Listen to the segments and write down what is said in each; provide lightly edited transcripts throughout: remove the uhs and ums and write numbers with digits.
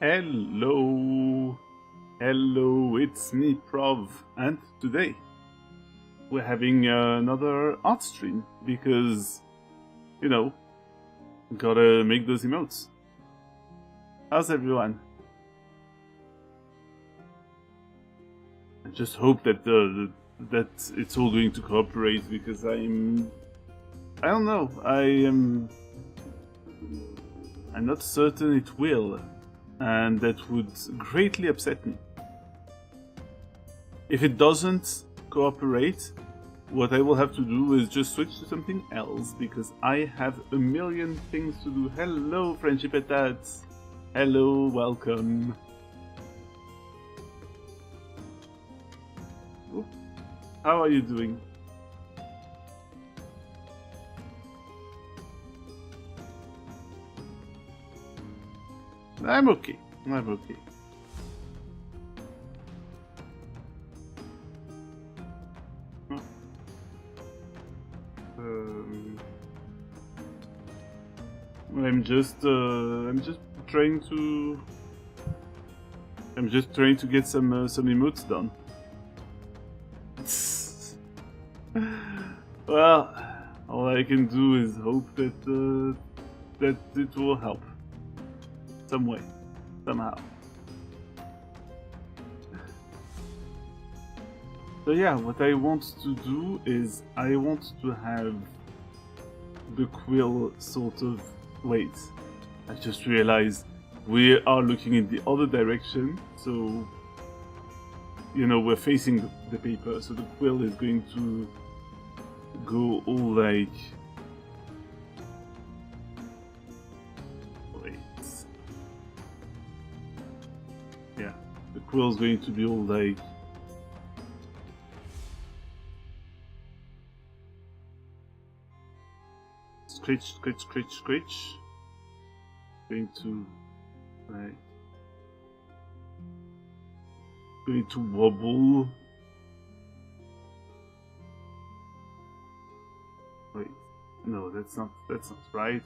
Hello, hello, it's me, Prov, and today we're having another art stream because, you know, gotta make those emotes. How's everyone? I just hope that that it's all going to cooperate because I don't know, I'm not certain it will, and that would greatly upset me. If it doesn't cooperate, what I will have to do is just switch to something else because I have a million things to do. Hello, Friendship Etats. Hello, welcome. Ooh. How are you doing? I'm okay. I'm okay. I'm just trying to. I'm just trying to get some emotes done. Well, all I can do is hope that that it will help, some way, somehow. So yeah, what I want to do is I want to have the quill sort of. Wait, I just realized we are looking in the other direction, so you know we're facing the paper, so the quill is going to go all like. Wait. Yeah, the quill is going to be all like. Scratch, scratch, scratch, scratch. Going to. Right. Going to wobble. Wait, no, that's not right.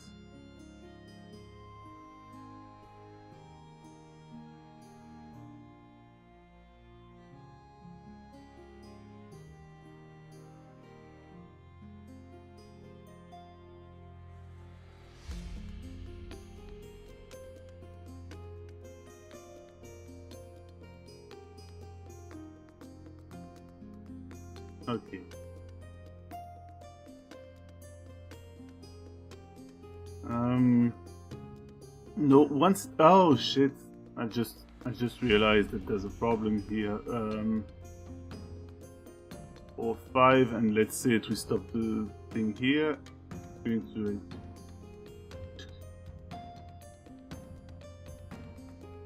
Okay. No, once. Oh shit! I just realized that there's a problem here. 4, 5, and let's say we stop the thing here. Going to it.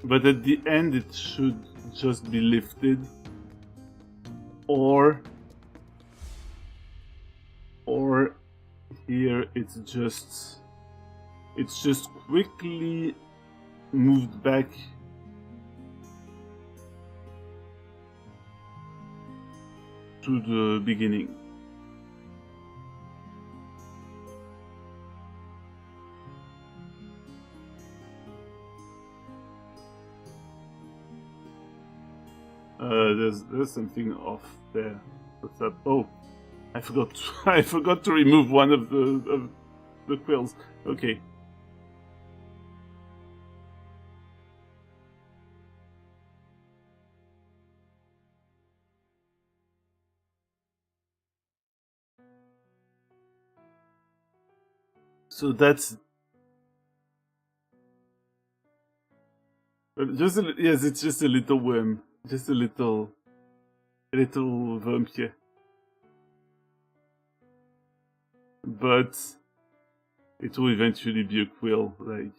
But at the end, it should just be lifted, or here it's just quickly moved back to the beginning. There's something off there. What's up? Oh, I forgot. I forgot to remove one of the quills. Okay. So that's yes. It's just a little worm. Just a little worm here. But it will eventually be a quill, like.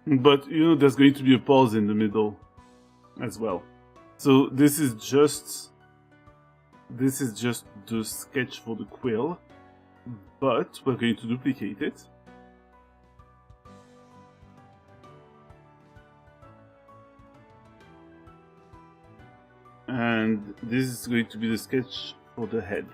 But, you know, there's going to be a pause in the middle as well. So this is just the sketch for the quill, but we're going to duplicate it. And this is going to be the sketch for the head.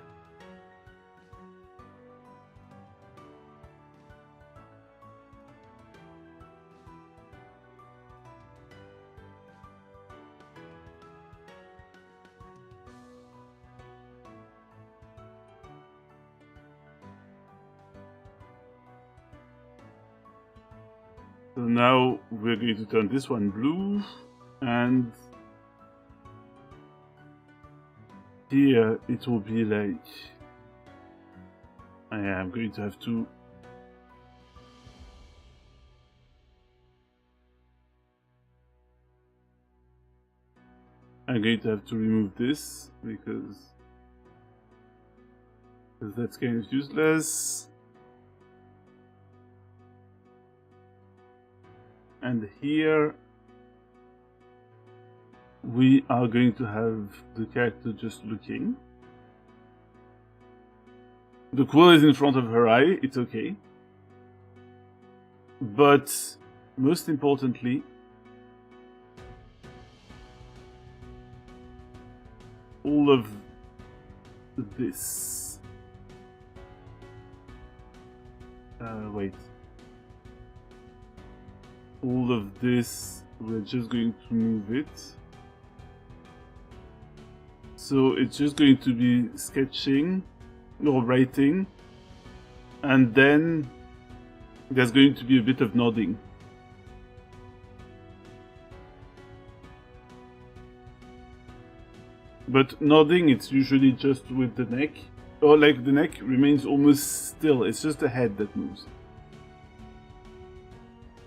So now we're going to turn this one blue, and here it will be like... I'm going to have to... I'm going to have to remove this because that's kind of useless. And here we are going to have the character just looking. The quill is in front of her eye, it's okay. But most importantly, all of this. Wait. All of this, we're just going to move it. So it's just going to be sketching or writing, and then there's going to be a bit of nodding. But nodding, it's usually just with the neck, or like the neck remains almost still, it's just the head that moves.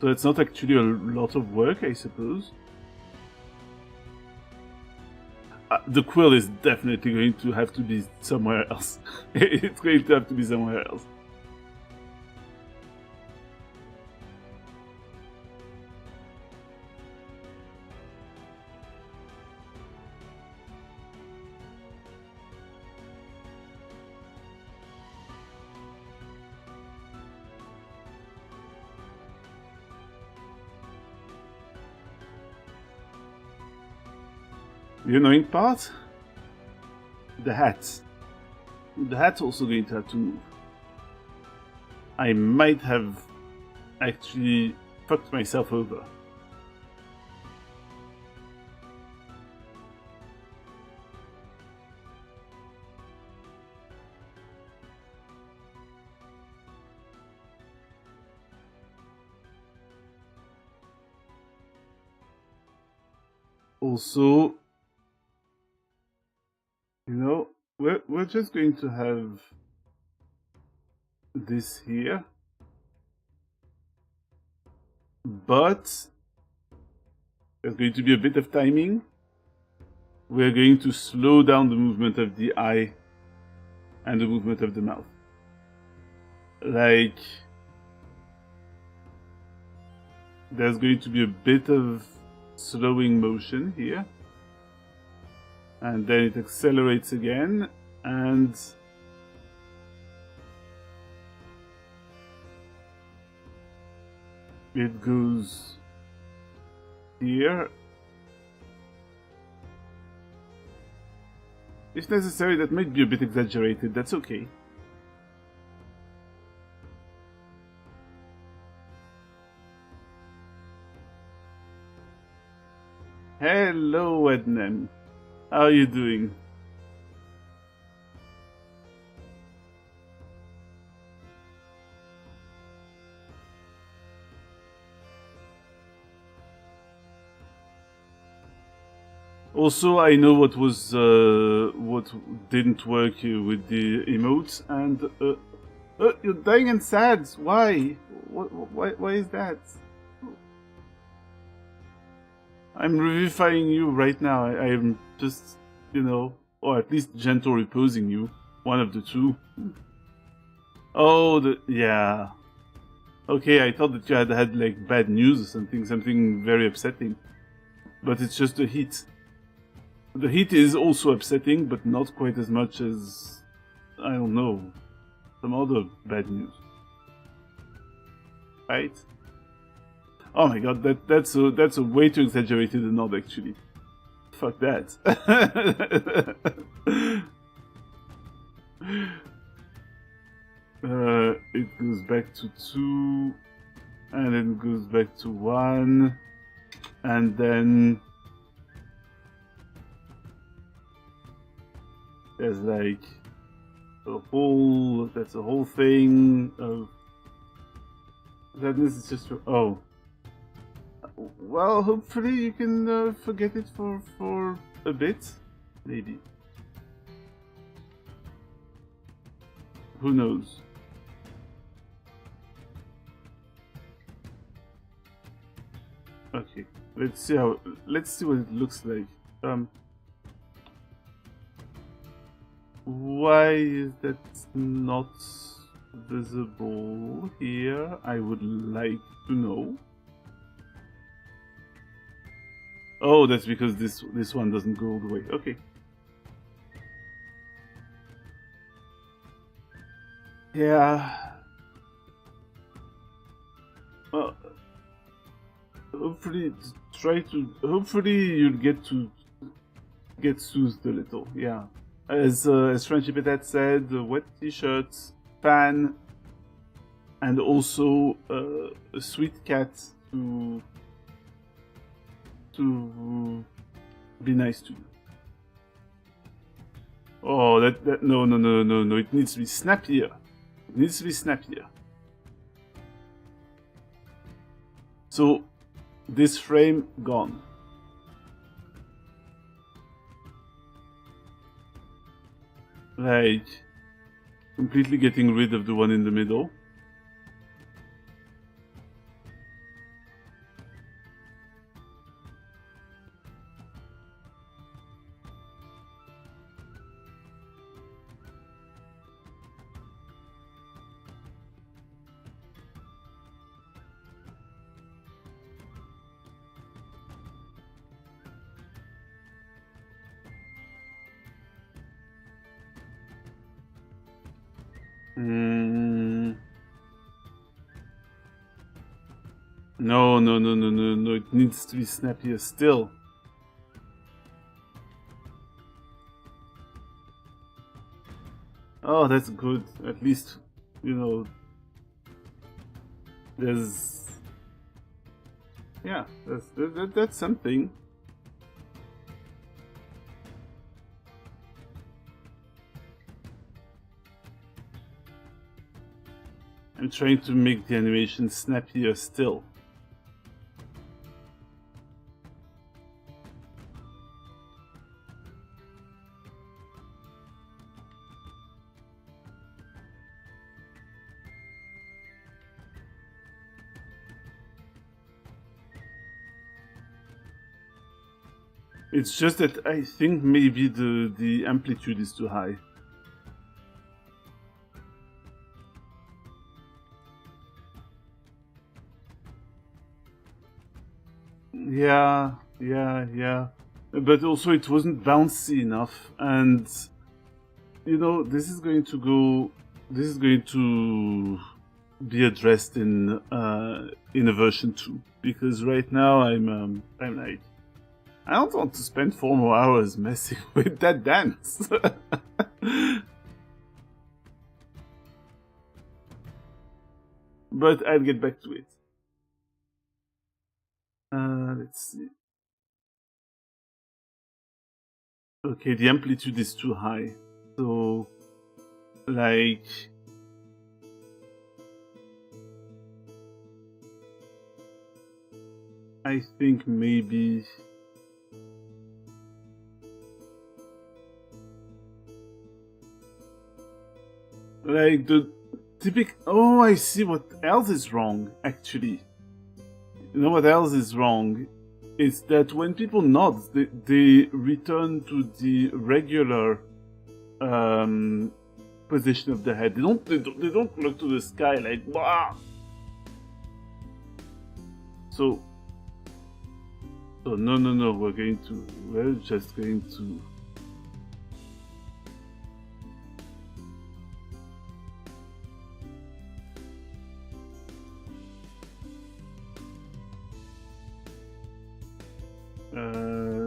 So it's not actually a lot of work, I suppose. The quill is definitely going to have to be somewhere else. It's going to have to be somewhere else. The annoying part? The hat. The hat's also going to have to move. I might have actually fucked myself over. Also, you know, we're just going to have this here, but there's going to be a bit of timing. We're going to slow down the movement of the eye and the movement of the mouth. Like, there's going to be a bit of slowing motion here. And then it accelerates again, and it goes here. If necessary, that might be a bit exaggerated, that's okay. Hello, Ednem. How are you doing? Also, I know what didn't work with the emotes, and you're dying and sad. Why? Why is that? I'm revivifying you right now. I'm just, you know, or at least gentle reposing you. One of the two. Oh, yeah. Okay, I thought that you had like bad news or something very upsetting. But it's just the heat. The heat is also upsetting, but not quite as much as, I don't know, some other bad news. Right? Oh my god, that's a way too exaggerated a nod actually. Fuck that. It goes back to 2, and then goes back to 1, and then there's like that's a whole thing of sadness. Is just oh, well, hopefully you can forget it for a bit, maybe. Who knows? Okay, let's see what it looks like. Why is that not visible here? I would like to know. Oh, that's because this one doesn't go all the way. Okay. Yeah. Well, hopefully you'll get soothed a little. Yeah. As Friendship had said, wet t-shirts, fan, and also a sweet cat to be nice to you. Oh, that no, it needs to be snappier. It needs to be snappier. So, this frame gone. Like, completely getting rid of the one in the middle. No, it needs to be snappier still. Oh, that's good. At least, you know, there's... Yeah, that's something. I'm trying to make the animation snappier still. It's just that I think maybe the amplitude is too high. Yeah. But also it wasn't bouncy enough, and you know, this is going to be addressed in a version 2, because right now I'm like, I don't want to spend 4 more hours messing with that dance. But I'll get back to it. Let's see. Okay, the amplitude is too high. So, like... I think maybe... Like the typical... Oh, I see what else is wrong, actually. You know what else is wrong? It's that when people nod, they return to the regular position of the head. They don't look to the sky like, wow. So no, we're just going to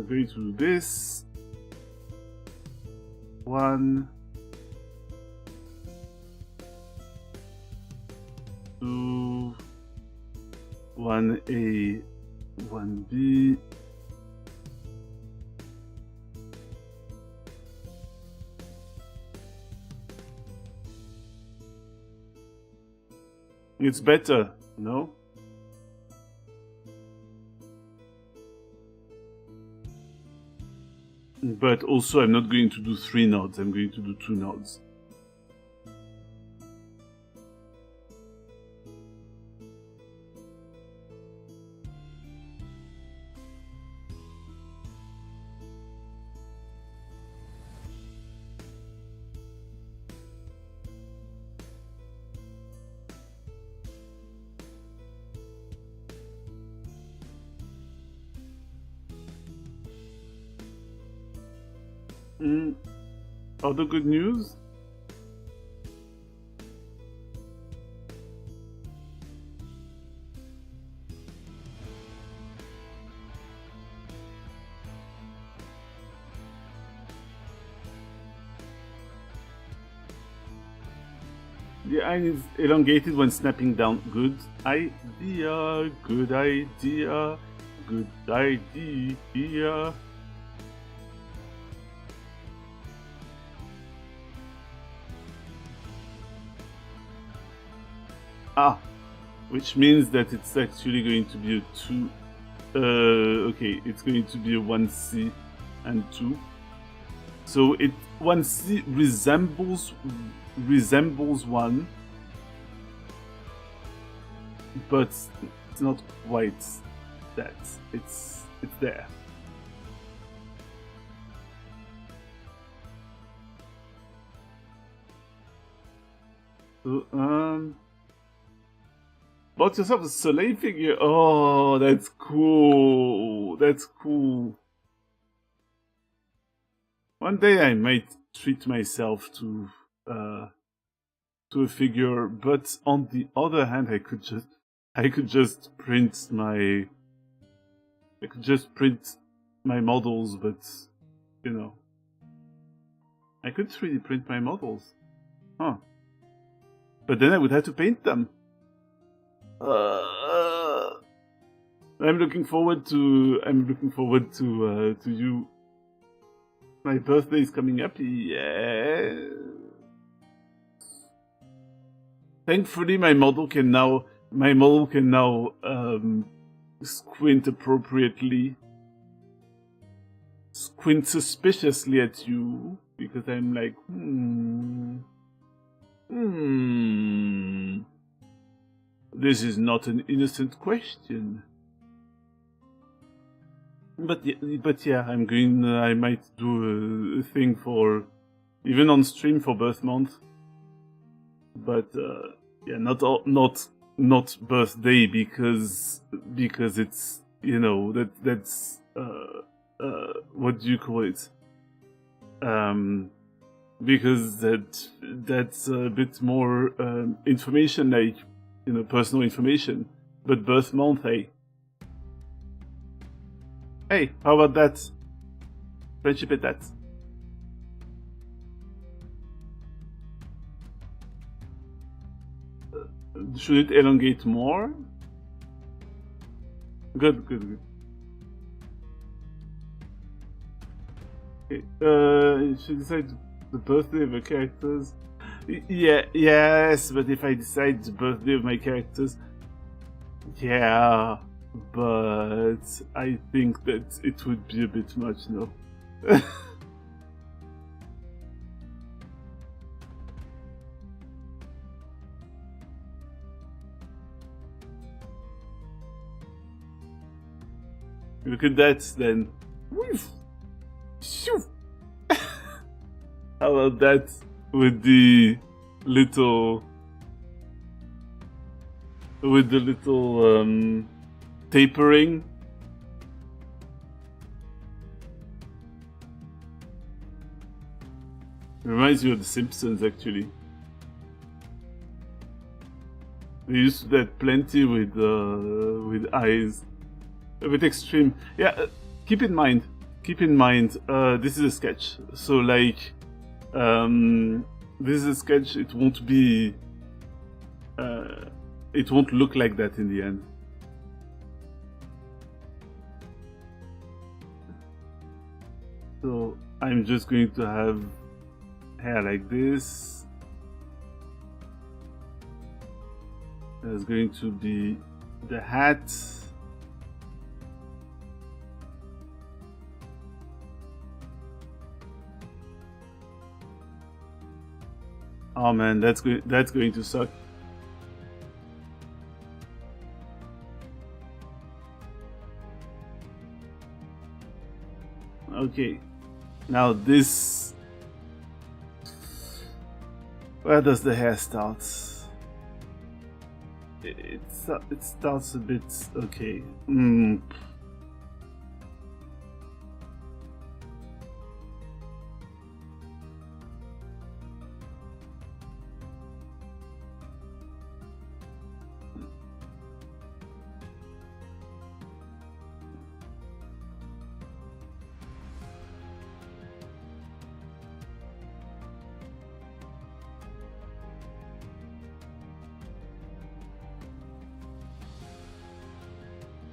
going to do this. 1, 2, 1A, 1B. It's better, no? But also I'm not going to do 3 nodes, I'm going to do 2 nodes. Other good news? The eye is elongated when snapping down. Good idea, good idea, good idea. Ah, which means that it's actually going to be a 2. Okay, it's going to be a 1C and 2. So it 1C resembles 1, but it's not quite that. It's there. So bought yourself a Soleil figure. Oh, that's cool. That's cool. One day I might treat myself to a figure, but on the other hand, I could just print my models, but you know, I could 3D print my models, huh? But then I would have to paint them. I'm looking forward to you. My birthday is coming up. Yeah. Thankfully, my model can now squint appropriately. Squint suspiciously at you because I'm like, This is not an innocent question. But yeah, I'm going. I might do a thing for, even on stream for birth month. But yeah, not birthday because it's, you know, that's what do you call it? Because that's a bit more information, like, you know, personal information. But birth month, hey. Hey, how about that? Friendship at that. Should it elongate more? Good. Okay, should decide the birthday of the characters. Yes, but if I decide the birthday of my characters, yeah, but I think that it would be a bit much, no? Look at that, then. How about that with the little tapering. Reminds you of The Simpsons, actually. They used to do that plenty with eyes. A bit extreme. Yeah, keep in mind, this is a sketch. So, like, this is a sketch, it won't be... it won't look like that in the end. So, I'm just going to have hair like this. There's going to be the hat. Oh man, that's going to suck. Okay, now this. Where does the hair start? It starts a bit okay.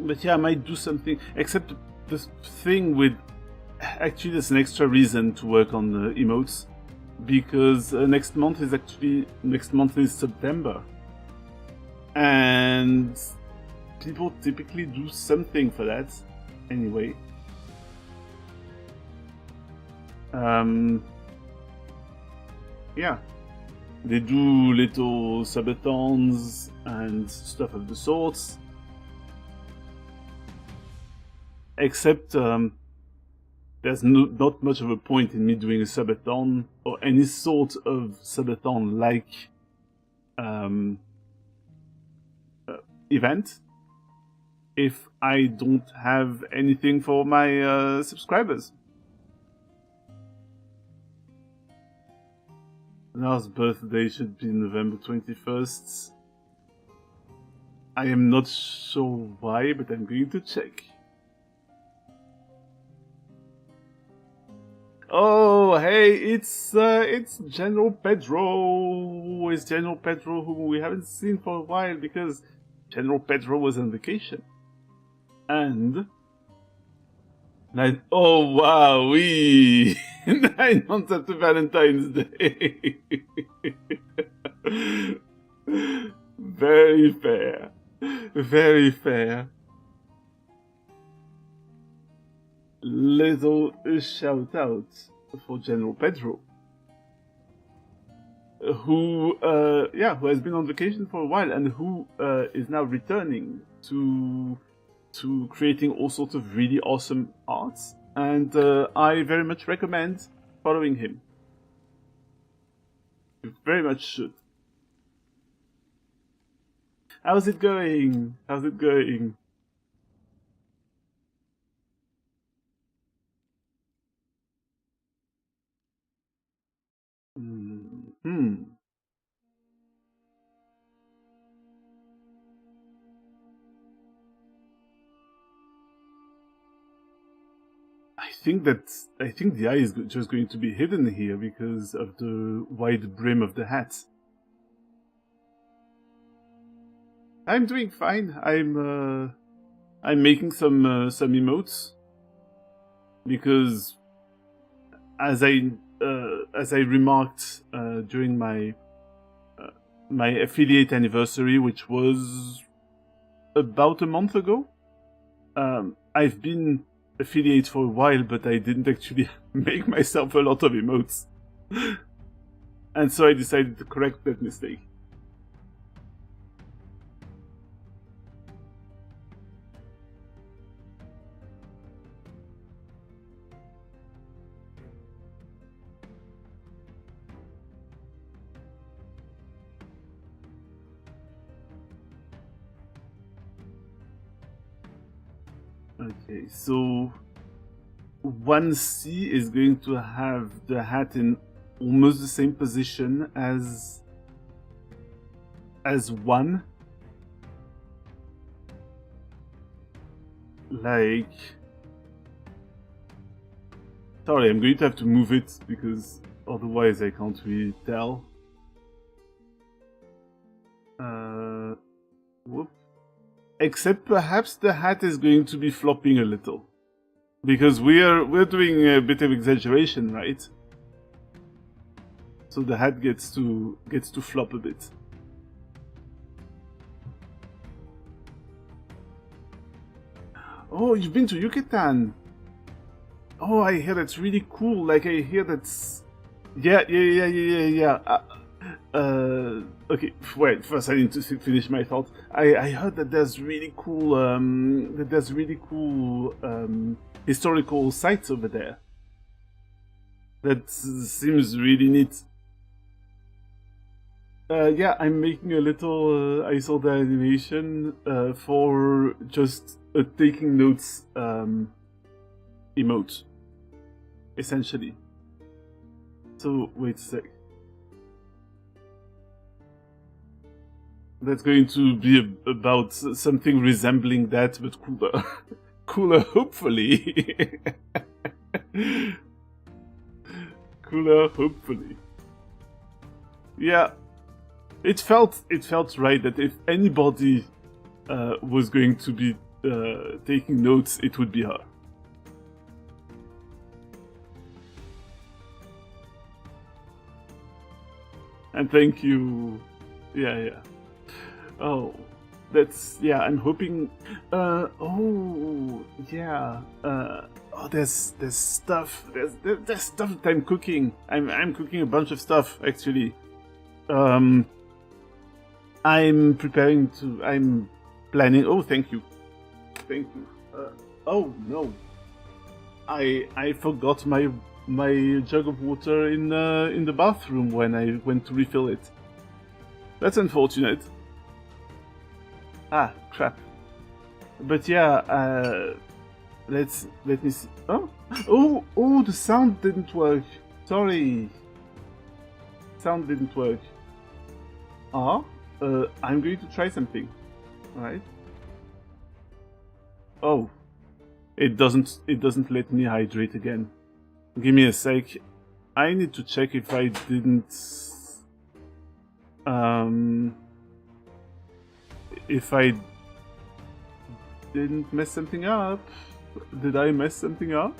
But yeah, I might do something. Except the thing with... Actually, there's an extra reason to work on the emotes. Because next month is September. And people typically do something for that. Anyway. Yeah. They do little subathons and stuff of the sorts. Except there's not much of a point in me doing a subathon or any sort of subathon like event if I don't have anything for my subscribers. Last birthday should be November 21st. I am not sure why, but I'm going to check. Oh, hey, it's General Pedro. It's General Pedro, who we haven't seen for a while because General Pedro was on vacation. And... oh, wow, 9 months after Valentine's Day. Very fair. Very fair. Little shout out for General Pedro, who has been on vacation for a while and who is now returning to creating all sorts of really awesome arts, and I very much recommend following him. You very much should. How's it going? How's it going? I think the eye is just going to be hidden here because of the wide brim of the hat. I'm doing fine. I'm making some emotes because as I remarked during my affiliate anniversary, which was about a month ago, I've been affiliate for a while, but I didn't actually make myself a lot of emotes. And so I decided to correct that mistake. Okay, so 1C is going to have the hat in almost the same position as 1. Like, sorry, I'm going to have to move it because otherwise I can't really tell. Whoop. Except perhaps the hat is going to be flopping a little. Because we're doing a bit of exaggeration, right? So the hat gets to flop a bit. Oh, you've been to Yucatan. Oh, I hear that's really cool. Like I hear that's yeah. Okay, wait. First, I need to finish my thought. I heard that there's really cool historical sites over there. That seems really neat. Yeah, I'm making a little. I saw the animation for just a taking notes emote, essentially. So wait a sec. That's going to be about something resembling that, but cooler. Cooler, hopefully. Cooler, hopefully. Yeah, it felt right that if anybody was going to be taking notes, it would be her. And thank you. Yeah. Oh, that's yeah. I'm hoping. Oh, yeah. Oh, there's stuff. There's stuff that I'm cooking. I'm cooking a bunch of stuff actually. I'm preparing to. I'm planning. Oh, thank you. Oh no. I forgot my jug of water in the bathroom when I went to refill it. That's unfortunate. Ah, crap. But yeah, let me see. Oh, the sound didn't work. Sorry. Sound didn't work. I'm going to try something. Alright. Oh. It doesn't let me hydrate again. Give me a sec. I need to check if I didn't if I didn't mess something up. Did I mess something up?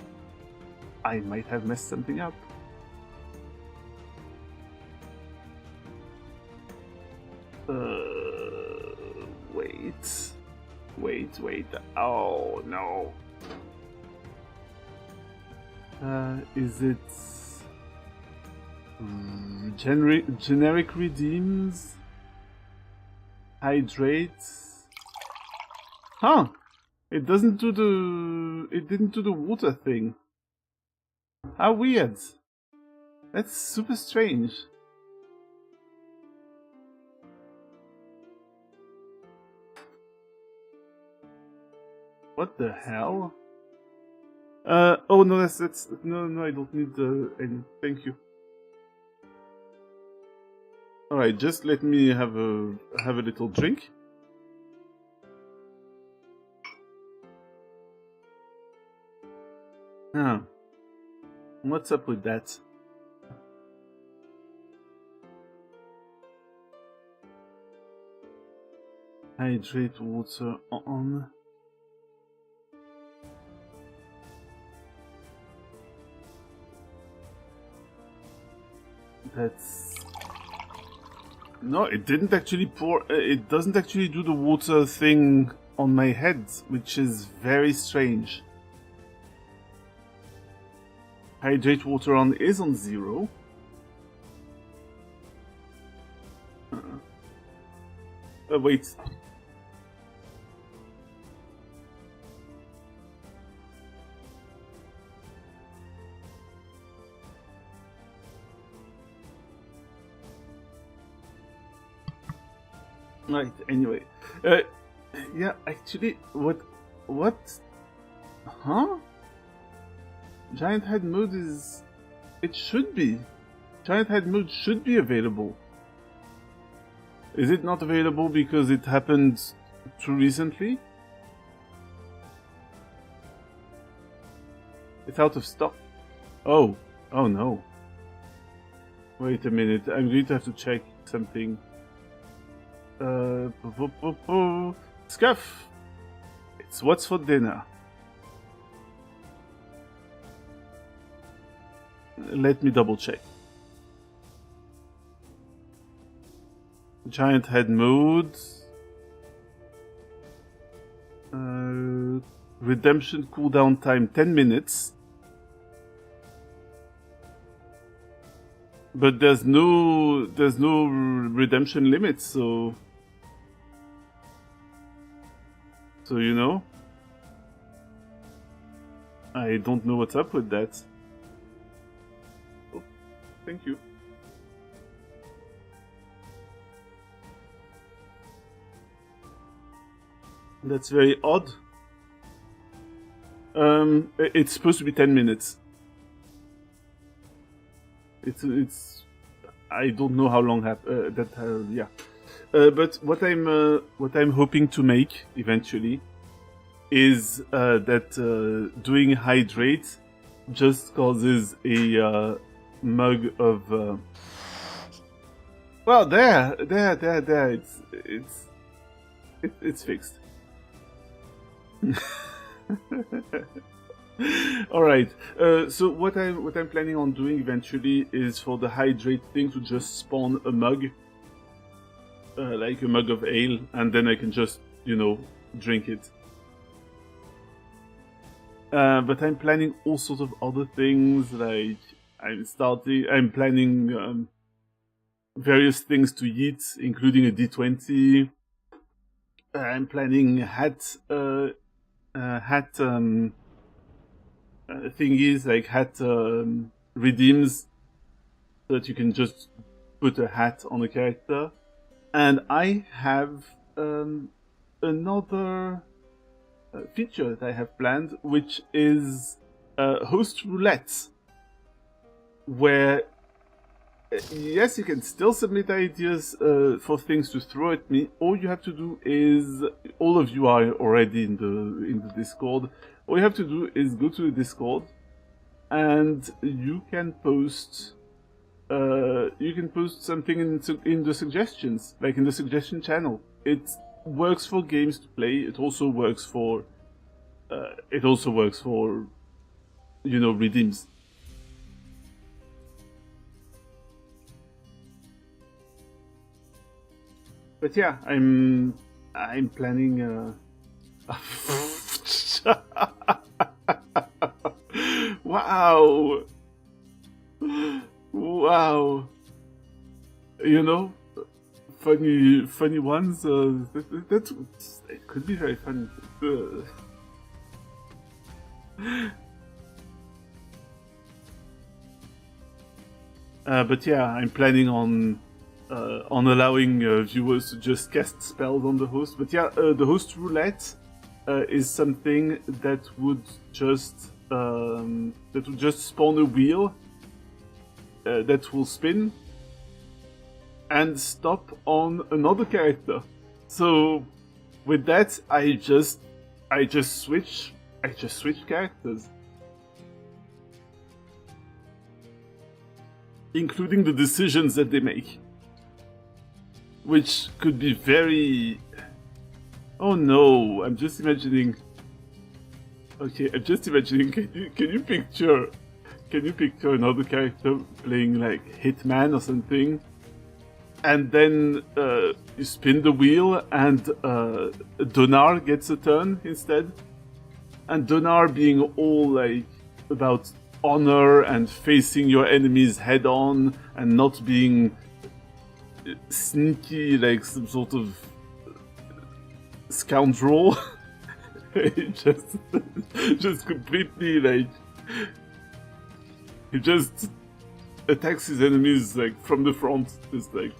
I might have messed something up. Wait. Oh no. Is it generic redeems? Hydrate? Huh. It didn't do the water thing. How weird. That's super strange. What the hell? Oh no, that's no, I don't need any. Thank you. All right, just let me have a little drink. What's up with that? Hydrate water on. That's... No, it didn't actually pour... It doesn't actually do the water thing on my head, which is very strange. Hydrate water on is on 0. Wait. Right, anyway. Yeah, actually, what Huh? Giant head mode is... It should be. Giant head mode should be available. Is it not available because it happened too recently? It's out of stock. Oh. Oh no. Wait a minute. I'm going to have to check something. Scuff! It's what's for dinner. Let me double check. Giant head mode. Redemption cooldown time 10 minutes. But there's no redemption limit, so you know, I don't know what's up with that. Oh, thank you. That's very odd. It's supposed to be 10 minutes. It's I don't know how long yeah. But what I'm hoping to make eventually is that doing hydrate just causes a mug of well, there. It's fixed. All right. So what I'm planning on doing eventually is for the hydrate thing to just spawn a mug, like a mug of ale, and then I can just drink it. But I'm planning all sorts of other things. Like I'm planning various things to eat, including a D20. I'm planning hat thingies, like hat redeems, so that you can just put a hat on a character. And I have another feature that I have planned, which is host roulette, where yes, you can still submit ideas for things to throw at me. All you have to do is, all of you are already in the Discord. All you have to do is go to the Discord, and you can post something in the suggestions, like in the suggestion channel. It works for games to play. It also works for redeems. But yeah, I'm planning. Wow, wow. Funny ones. That it could be very funny. But yeah, I'm planning on allowing viewers to just cast spells on the host. But yeah, the host roulette is something that would just spawn a wheel that will spin and stop on another character. So with that, I just switch characters, including the decisions that they make, which could be very... Oh no, I'm just imagining... Okay, I'm just imagining, can you picture another character playing like Hitman or something, and then you spin the wheel and Donar gets a turn instead, and Donar being all like about honor and facing your enemies head on and not being sneaky like some sort of scoundrel. just completely like he just attacks his enemies like from the front, just like,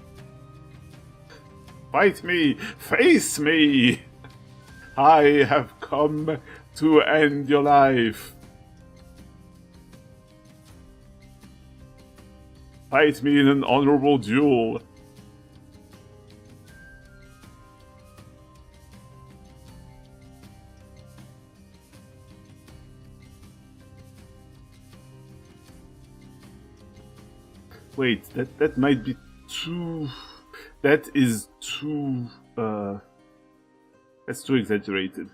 fight me, face me, I have come to end your life. Fight me in an honorable duel. Wait, that might be too... That is too... That's too exaggerated.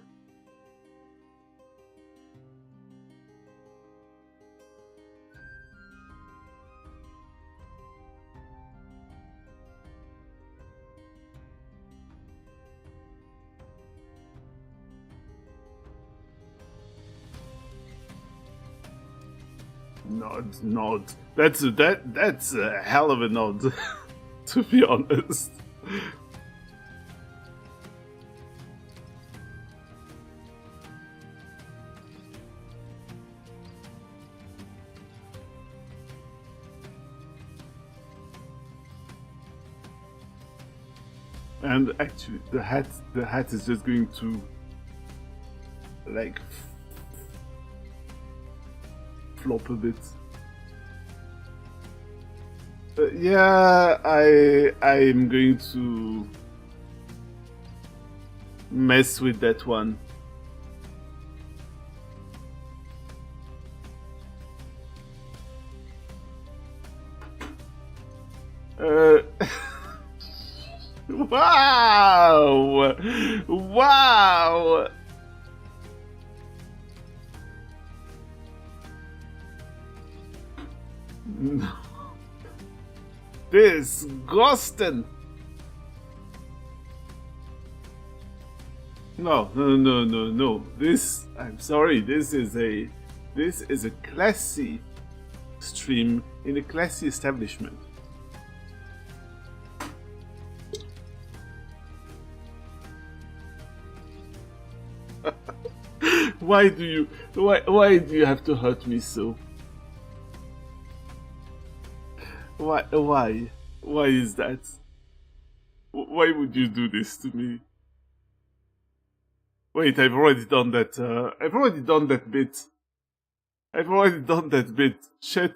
Nod. That's a hell of a nod, to be honest. And actually, the hat is just going to, like, flop a bit. Yeah, I'm going to mess with that one. Wow! Wow! No. Disgusting! No. This, I'm sorry, this is a classy stream in a classy establishment. Why do you have to hurt me so? Why is that? Why would you do this to me? Wait, I've already done that. I've already done that bit. Shit.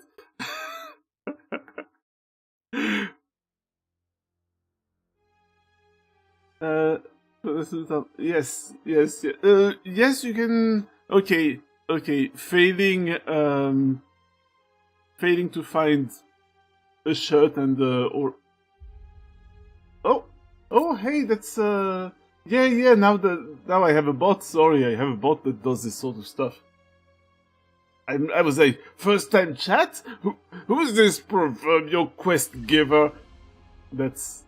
Yes. Yes, you can. Okay. Failing to find a shirt and or. Oh, hey, that's yeah. Now I have a bot. Sorry, I have a bot that does this sort of stuff. I was like, first time chat. Who's this proverbial quest giver? It's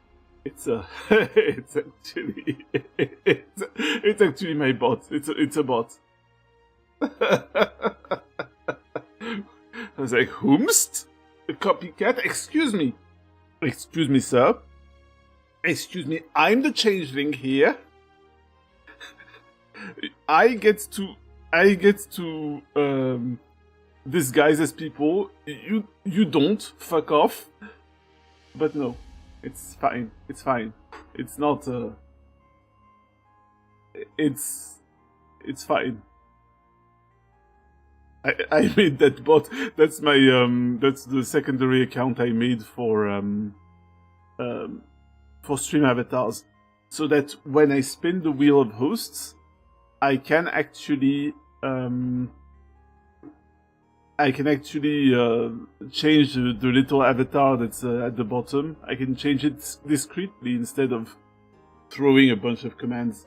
actually my bot. It's a bot. I was like, whomst? A copycat? Excuse me, sir. Excuse me, I'm the changeling here. I get to disguise as people. You don't. Fuck off. But no. It's fine. It's not. It's fine. I made that bot. That's my That's the secondary account I made for stream avatars, so that when I spin the wheel of hosts, I can actually change the little avatar that's at the bottom. I can change it discreetly instead of throwing a bunch of commands.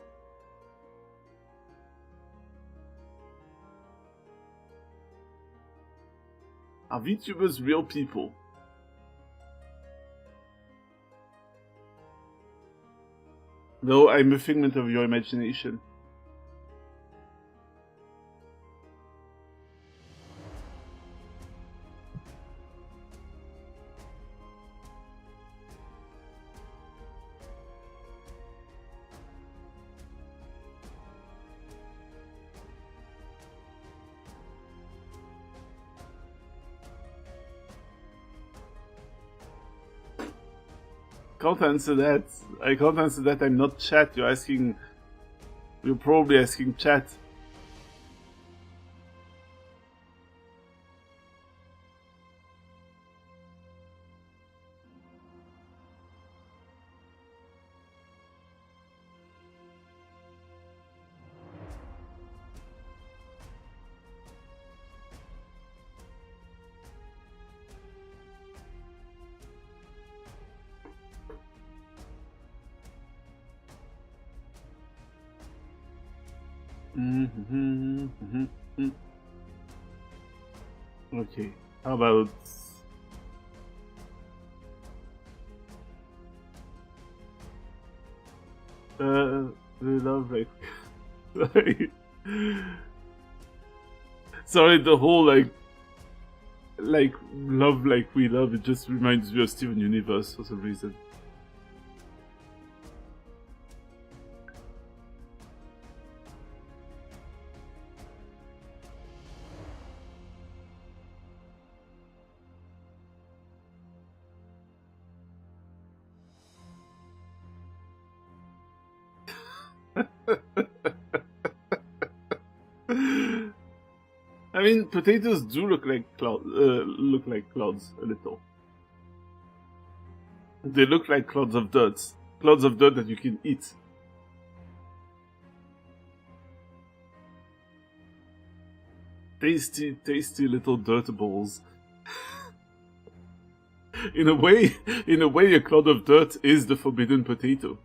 Are VTubers real people? No, I'm a figment of your imagination. Can't answer that. I can't answer that. I'm not chat. You're probably asking chat. Okay, how about... we love like... Sorry. Sorry, the whole like love like we love, it just reminds me of Steven Universe for some reason. I mean, potatoes do look like clouds a little. They look like clouds of dirt that you can eat. Tasty, tasty little dirt balls. In a way, a cloud of dirt is the forbidden potato.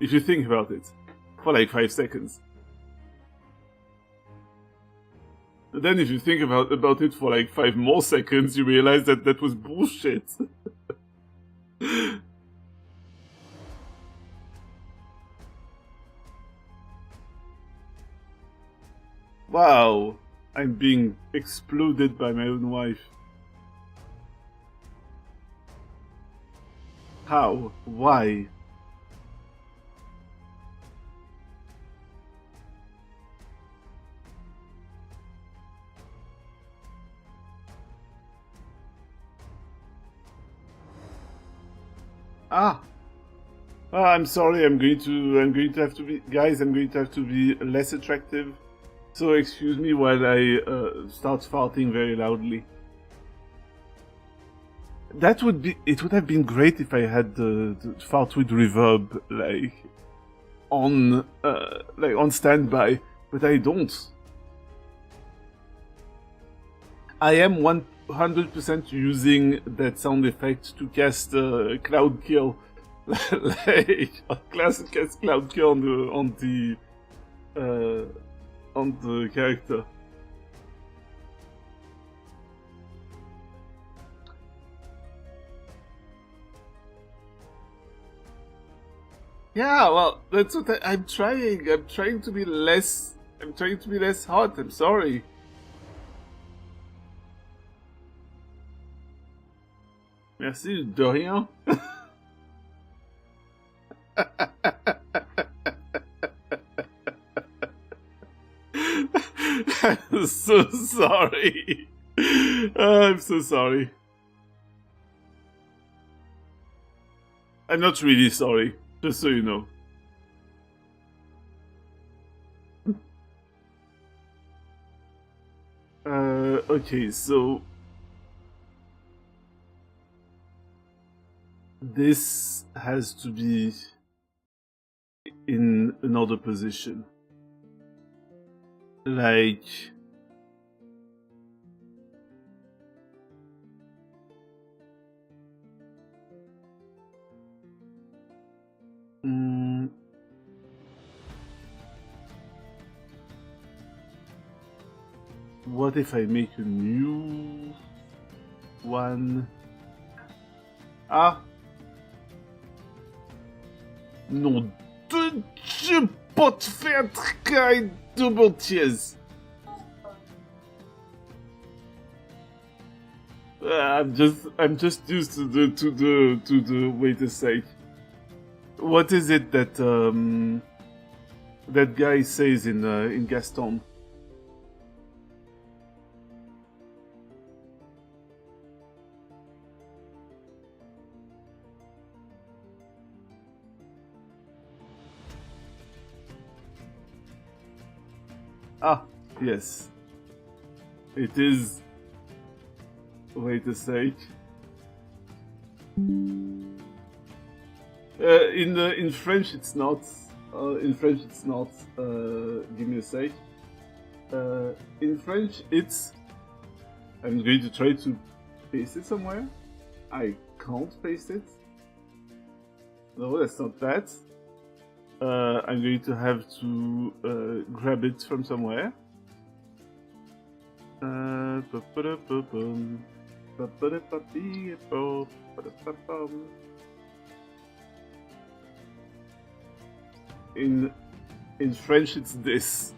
If you think about it, for like 5 seconds. Then if you think about it for like 5 more seconds, you realize that that was bullshit. Wow, I'm being exploded by my own wife. How? Why? I'm sorry. I'm going to have to be, guys. I'm going to have to be less attractive. So excuse me while I start farting very loudly. That would be. It would have been great if I had the fart with reverb on standby, but I don't. I am 100% using that sound effect to cast Cloud Kill, like cast Cloud Kill on the character. Yeah, well, that's what I'm trying. I'm trying to be less. I'm trying to be less hot. I'm sorry. Merci, de rien. I'm so sorry. I'm so sorry. I'm not really sorry, just so you know. Okay, so this has to be in another position. Like... what if I make a new one? Nom de Dieu, pot faire très double cheese. I'm just used to the wait a sec. What is it that that guy says in Gaston? Yes. It is. Wait a sec. In French it's not. In French it's not. Give me a sec. In French it's. I'm going to try to paste it somewhere. I can't paste it. No, that's not that. I'm going to have to grab it from somewhere. In French, it's this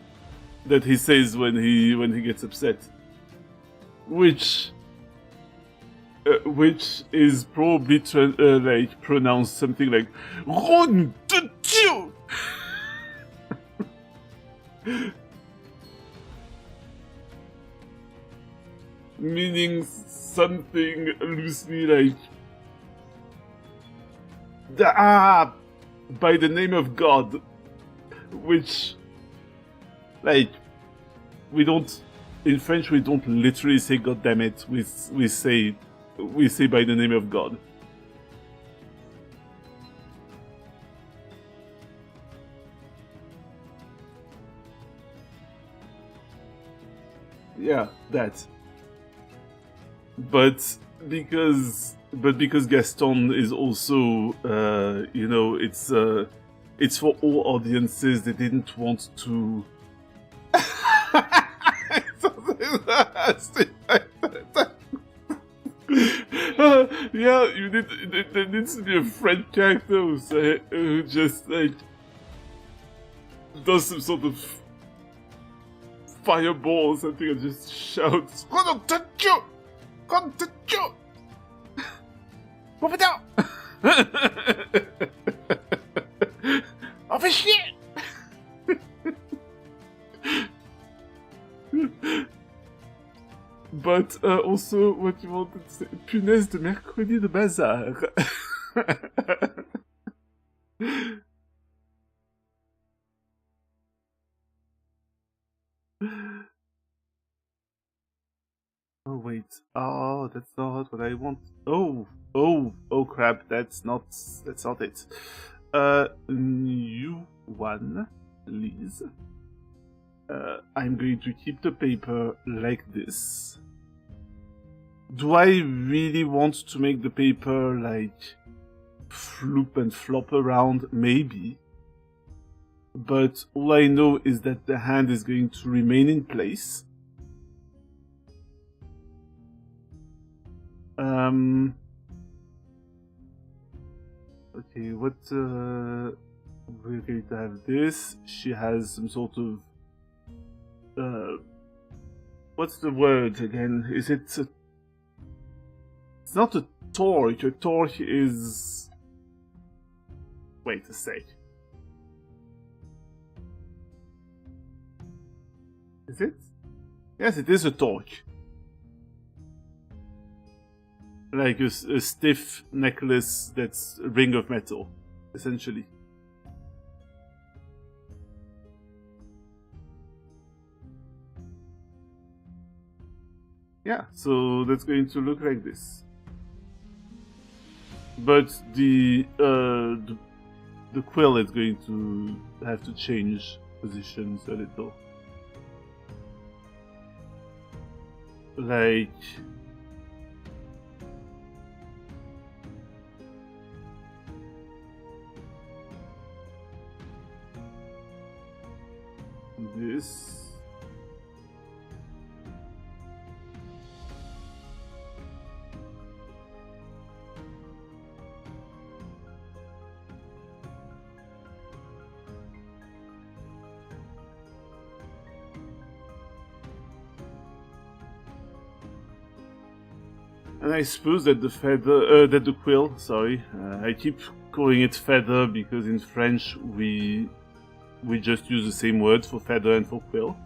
that he says when he gets upset, which is probably like pronounced something like "Run de Dieu," meaning something loosely like by the name of God, which, like, we don't, in French we don't literally say "God damn it," we say by the name of God. Yeah, that. But because Gaston is also, you know, it's for all audiences. They didn't want to. Yeah, you need. There needs to be a French character who just like does some sort of fireball or something and just shouts, "Continue! Continue! Move it out! On fait chier!" But also, what you wanted to say, punaise de mercredi de bazar. Oh wait. Oh, that's not what I want. Oh crap, that's not it. New one, please. I'm going to keep the paper like this. Do I really want to make the paper like floop and flop around? Maybe. But all I know is that the hand is going to remain in place. Okay, what, we're going to have this. She has some sort of, what's the word again? Is it, it's not a torque. A torque is, wait a sec. Is it? Yes, it is a torque. Like a stiff necklace that's a ring of metal, essentially. Yeah, so that's going to look like this. But the quill is going to have to change positions a little. Like, this. And I suppose that the feather, that the quill, sorry, I keep calling it feather because in French we just use the same word for feather and for quill.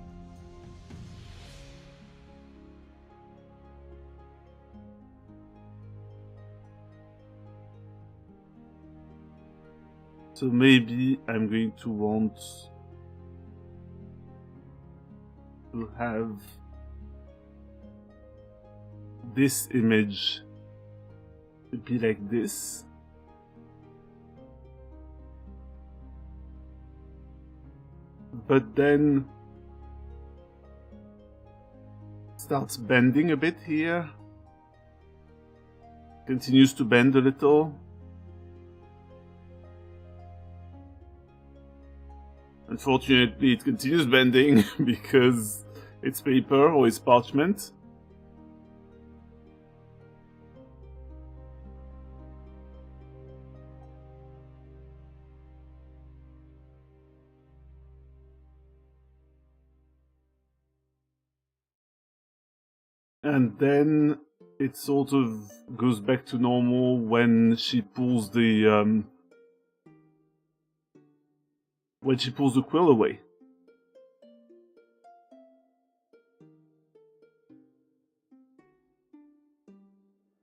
So maybe I'm going to want to have this image be like this. But then starts bending a bit here. Continues to bend a little. Unfortunately, it continues bending because it's paper or it's parchment. And then it sort of goes back to normal when she pulls the quill away.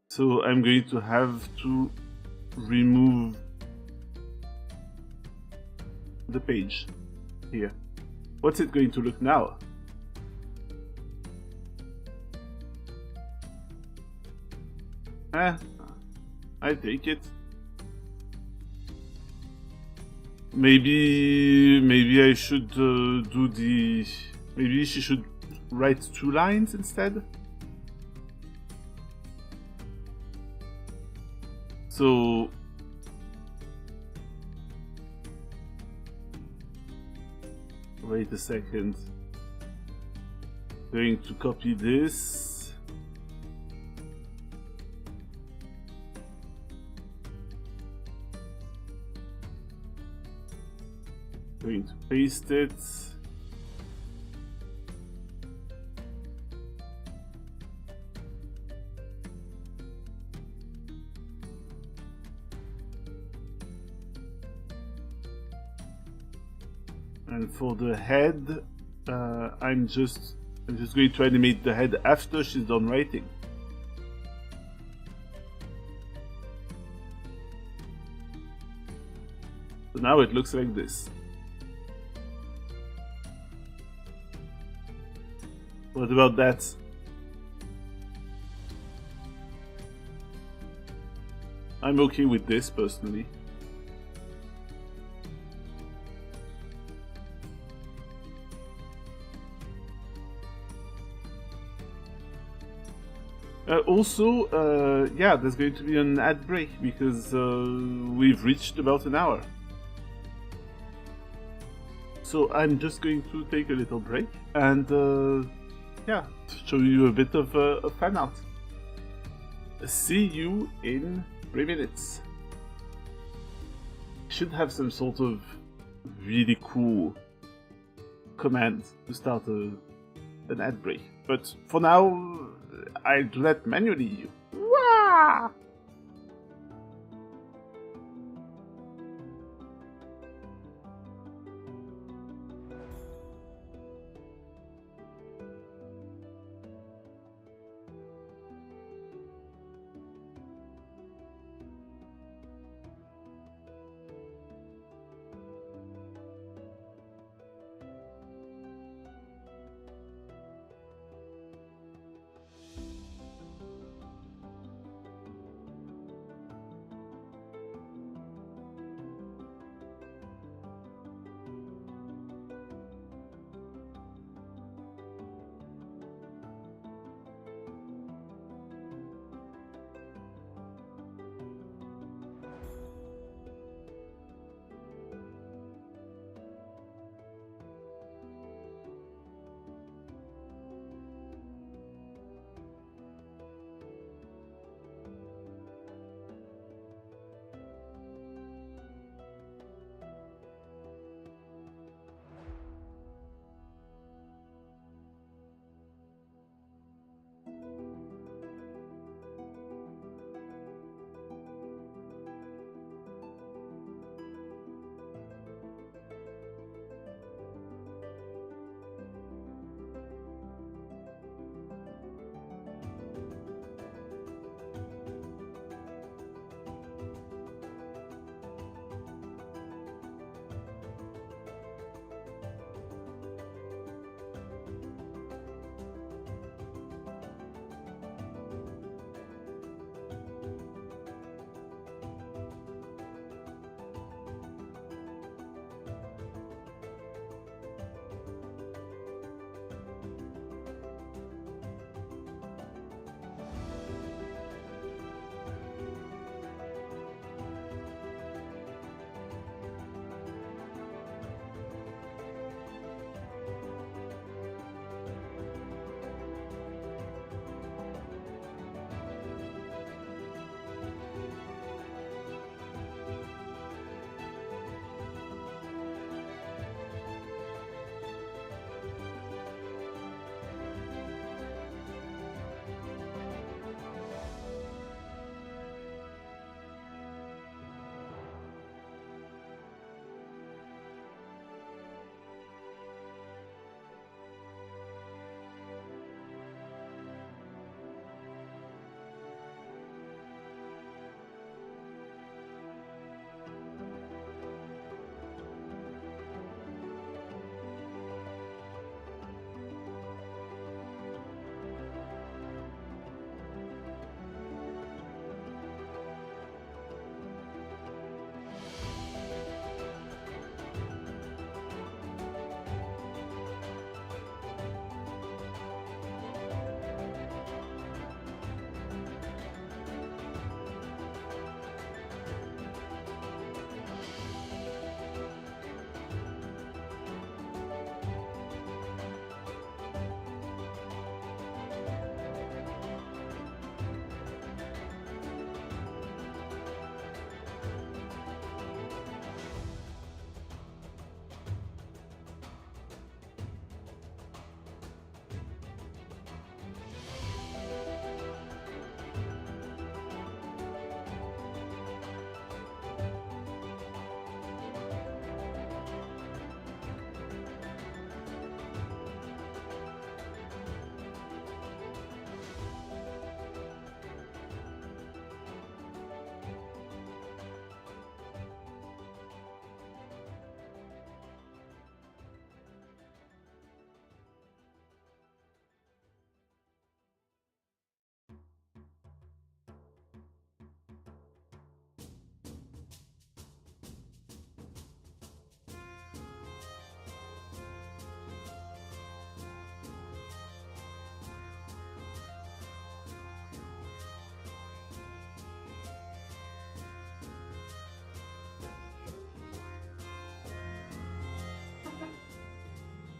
So I'm going to have to remove the page here. What's it going to look now? I take it. Maybe I should do the... Maybe she should write 2 lines instead? So... Wait a second. Going to copy this. Going to paste it. And for the head, I'm just going to animate the head after she's done writing. So now it looks like this. What about that? I'm okay with this personally. Also, yeah, there's going to be an ad break because we've reached about an hour. So I'm just going to take a little break and yeah, show you a bit of a fan art. See you in 3 minutes. Should have some sort of really cool command to start an ad break. But for now, I'll do that manually. Wah!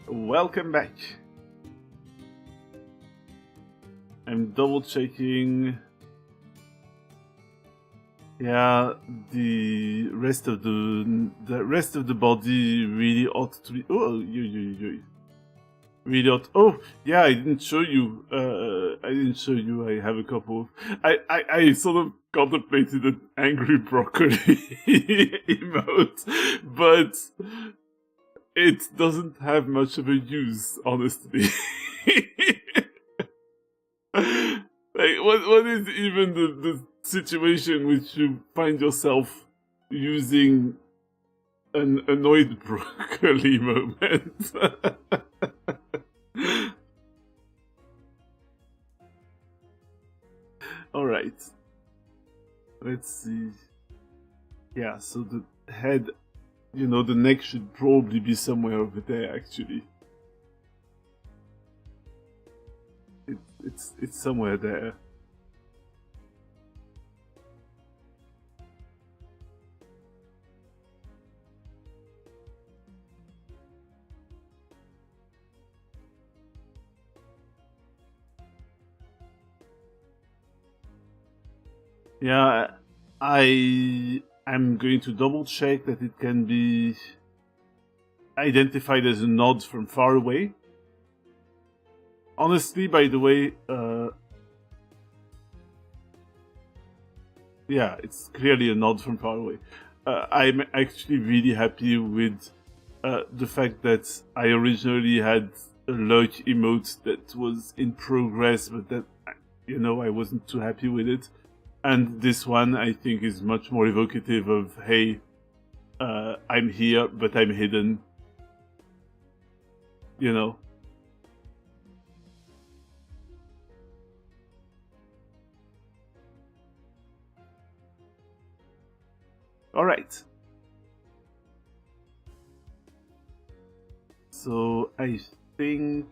Welcome back. I'm double checking. Yeah, the rest of the body really ought to be. Oh, you. Really ought. Oh, yeah, I didn't show you. I have a couple. I sort of contemplated an angry broccoli emote, but it doesn't have much of a use, honestly. Like, what is even the situation which you find yourself using an annoyed broccoli moment? Alright. Let's see. Yeah, so the head, the neck should probably be somewhere over there, actually. It's somewhere there. Yeah, I'm going to double check that it can be identified as a nod from far away. Honestly, by the way, yeah, it's clearly a nod from far away. I'm actually really happy with the fact that I originally had a luck emote that was in progress, but that, I wasn't too happy with it. And this one, I think, is much more evocative of, hey, I'm here, but I'm hidden. Alright. So, I think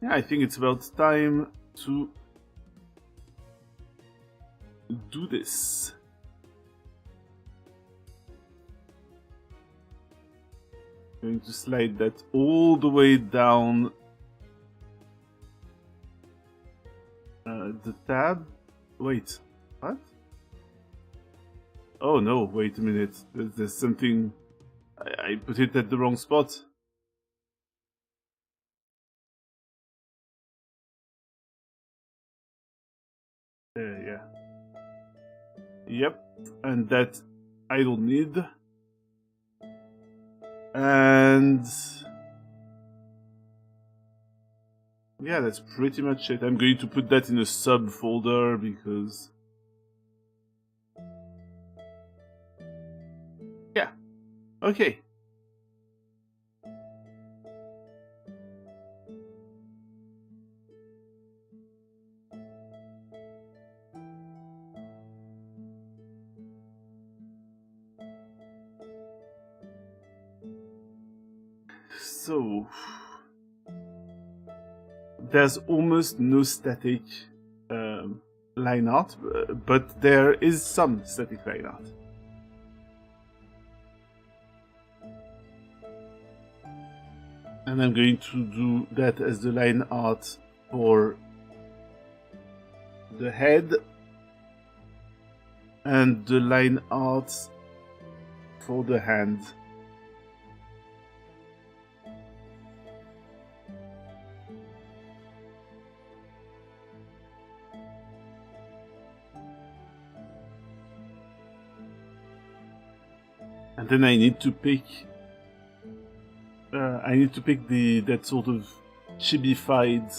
it's about time to do this. Going to slide that all the way down the tab. Wait, what? Oh no, wait a minute. There's something. I put it at the wrong spot. Yeah. Yep, and that I don't need. And yeah, that's pretty much it. I'm going to put that in a subfolder because yeah. Okay. So there's almost no static line art, but there is some static line art. And I'm going to do that as the line art for the head and the line art for the hand. And then I need to pick that sort of chibi-fied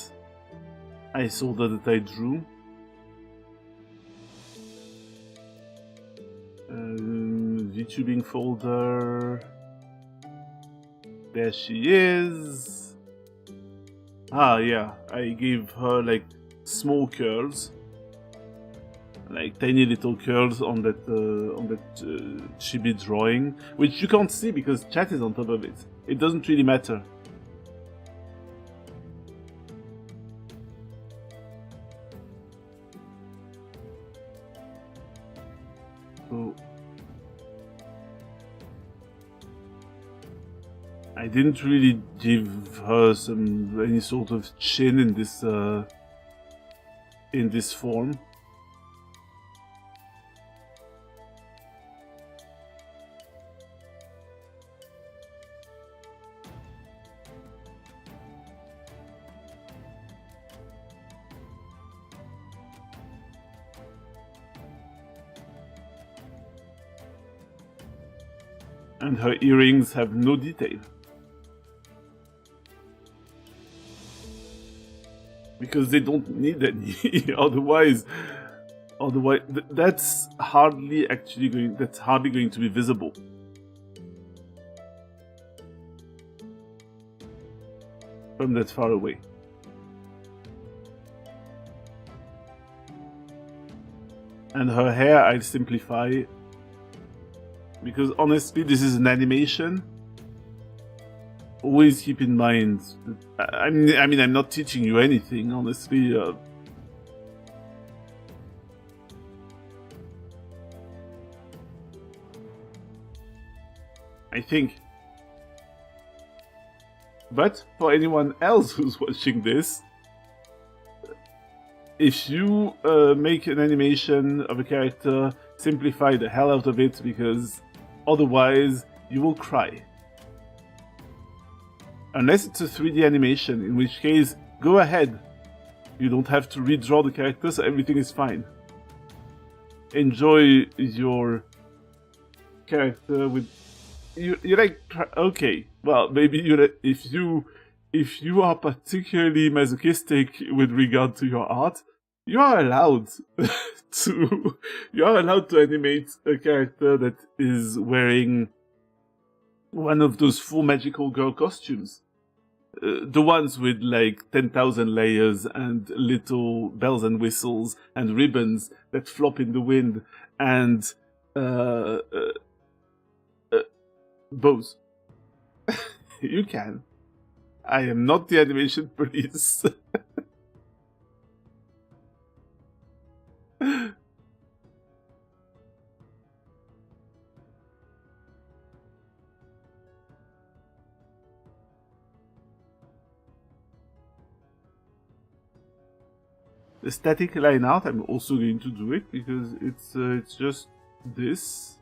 isolder that I drew. VTubing folder. There she is. Ah, yeah, I gave her like small curls, like tiny little curls on that chibi drawing, which you can't see because chat is on top of it. It doesn't really matter. So I didn't really give her any sort of chin in this form. And her earrings have no detail. Because they don't need any. otherwise that's hardly going to be visible from that far away. And her hair I'll simplify, because honestly this is an animation. Always keep in mind, I mean, I'm not teaching you anything, honestly. I think. But for anyone else who's watching this, if you make an animation of a character, simplify the hell out of it, because otherwise you will cry. Unless it's a 3D animation, in which case, go ahead. You don't have to redraw the character, so everything is fine. Enjoy your character with... You like... Okay, well, maybe if you are particularly masochistic with regard to your art, you are allowed to animate a character that is wearing one of those full magical girl costumes. The ones with like 10,000 layers and little bells and whistles and ribbons that flop in the wind and bows. You can. I am not the animation police. The static line art, I'm also going to do it because it's just this.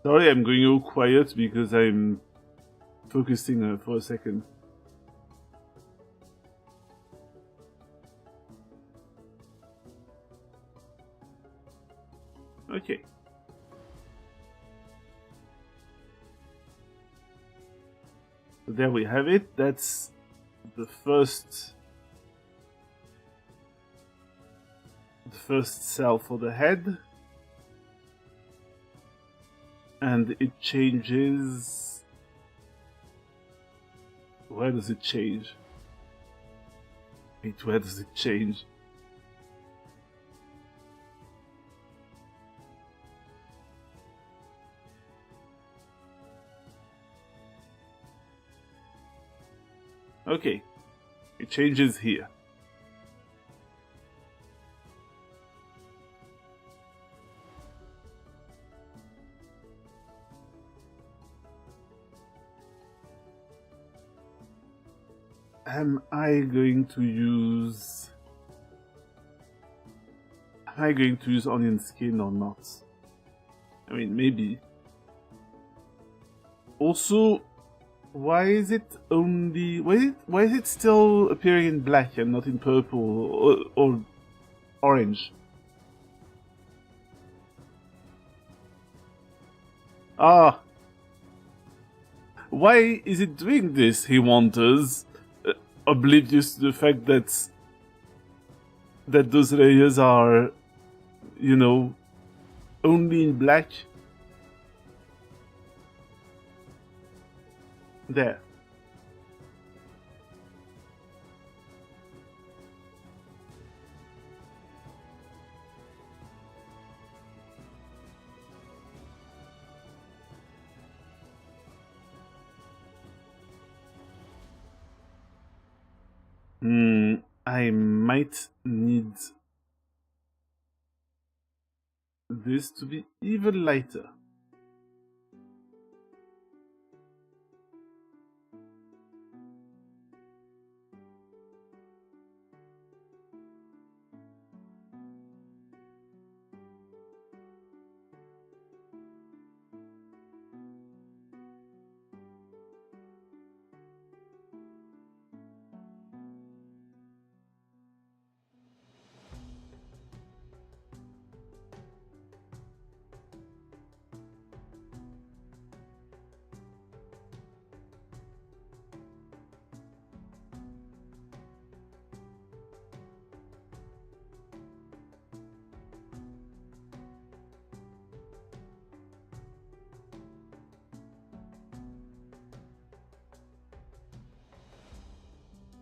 Sorry, I'm going all quiet because I'm focusing for a second. Okay. So there we have it. That's the first cell for the head. And it changes... Where does it change? Wait, where does it change? Okay, it changes here. Am I going to use onion skin or not? I mean, maybe. Also, why is it still appearing in black and not in purple or orange? Ah. Why is it doing this, he wonders, oblivious to the fact that those layers are, you know, only in black? There. I might need this to be even lighter.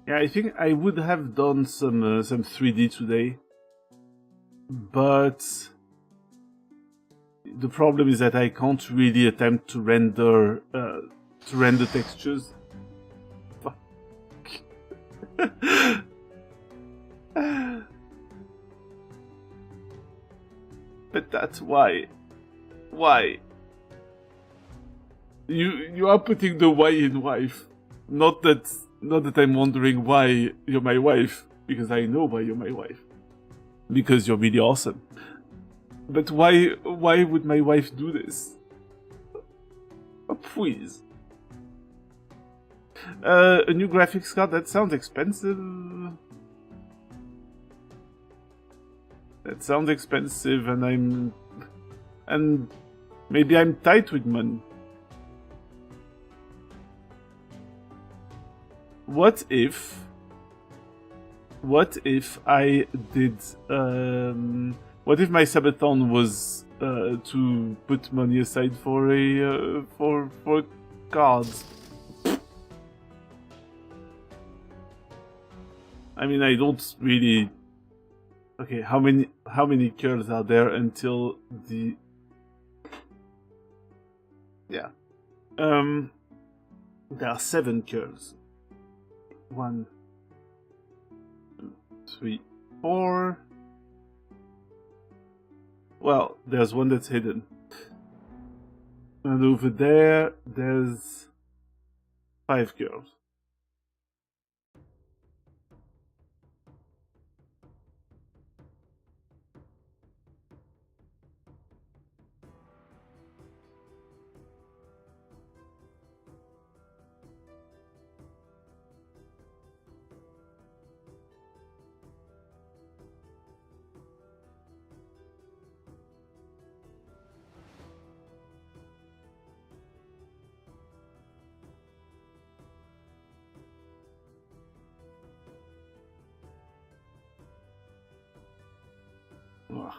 Yeah, I think I would have done some 3D today, but the problem is that I can't really attempt to render textures. Fuck. But that's why. Why? You are putting the why in wife. Not that I'm wondering why you're my wife, because I know why you're my wife. Because you're really awesome. But why would my wife do this? Oh, please. A new graphics card, that sounds expensive. That sounds expensive, and maybe I'm tight with money. What if I did what if my subathon was to put money aside for a for cards? I mean, I don't really. Okay, how many curls are there until the? Yeah, there are 7 curls. 1, 2, 3, 4. Well, there's one that's hidden. And over there, there's 5 curls. Ugh.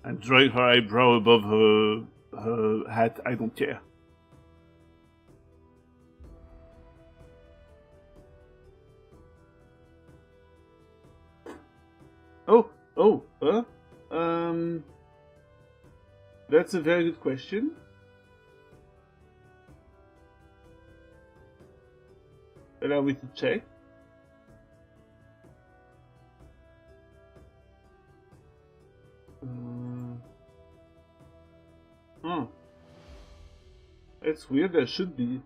I'm drawing her eyebrow above her hat. I don't care. That's a very good question. Allow me to check. It's weird, there should be.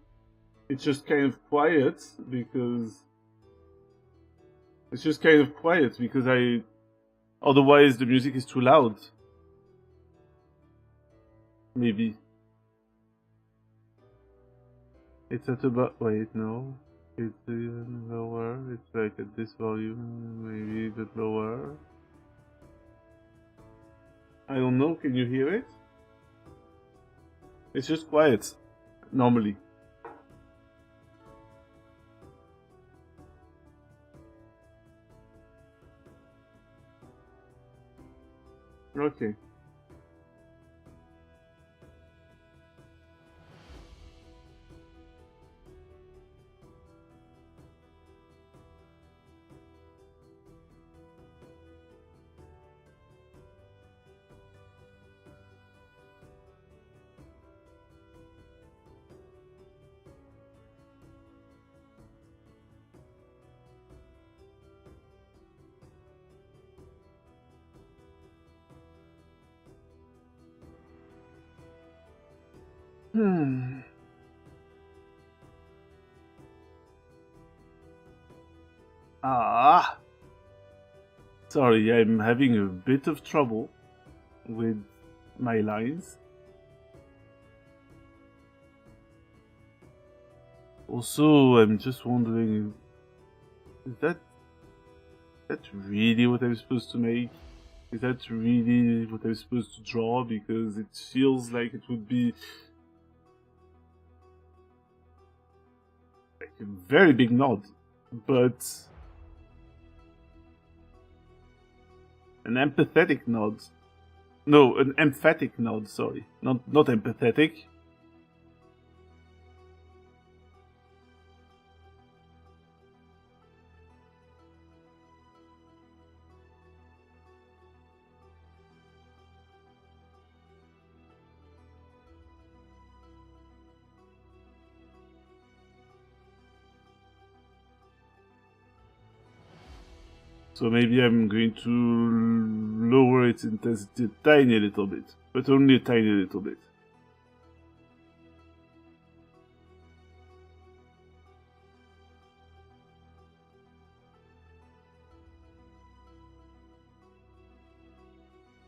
It's just kind of quiet because... It's just kind of quiet because otherwise the music is too loud. Maybe. It's at about... Wait, no. It's even lower. It's like at this volume, maybe a bit lower. I don't know, can you hear it? It's just quiet, normally. Okay. Hmm. Ah. Sorry, I'm having a bit of trouble with my lines. Also, I'm just wondering, is that really what I'm supposed to make? Is that really what I'm supposed to draw? Because it feels like it would be like a very big nod, but an empathetic nod. No, an emphatic nod, sorry. Not empathetic. So maybe I'm going to lower its intensity a tiny little bit, but only a tiny little bit.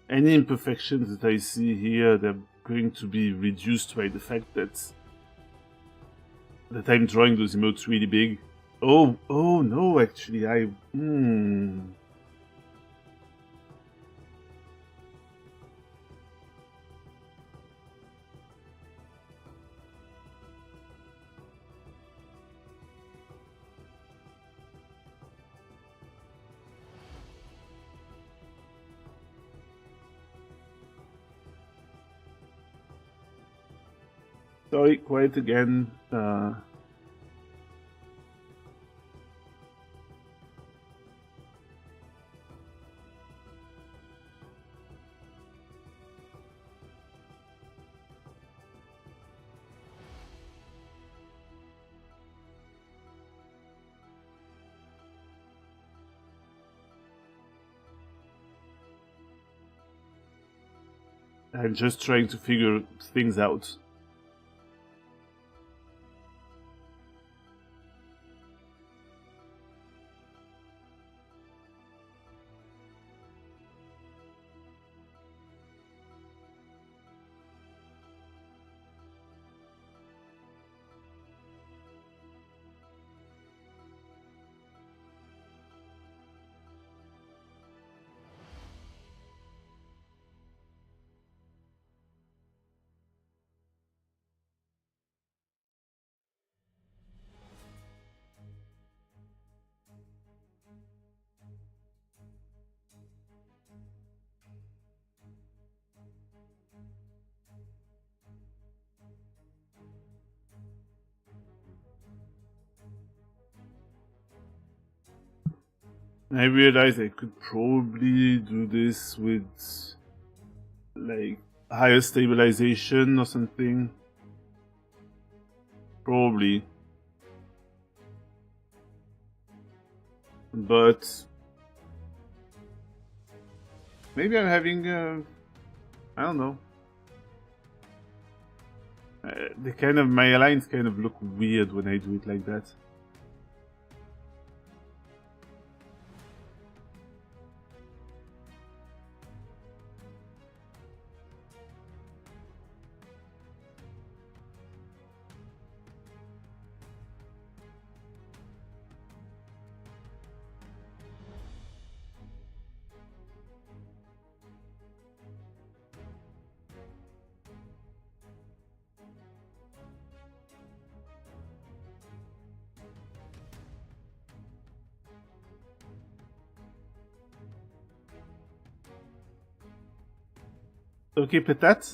Any imperfections that I see here, they're going to be reduced by the fact that I'm drawing those emotes really big. Oh no, actually, Sorry, quiet again. I'm just trying to figure things out. I realized I could probably do this with like higher stabilization or something. Probably. But maybe I'm having I don't know. My lines kind of look weird when I do it like that. Okay, Petat?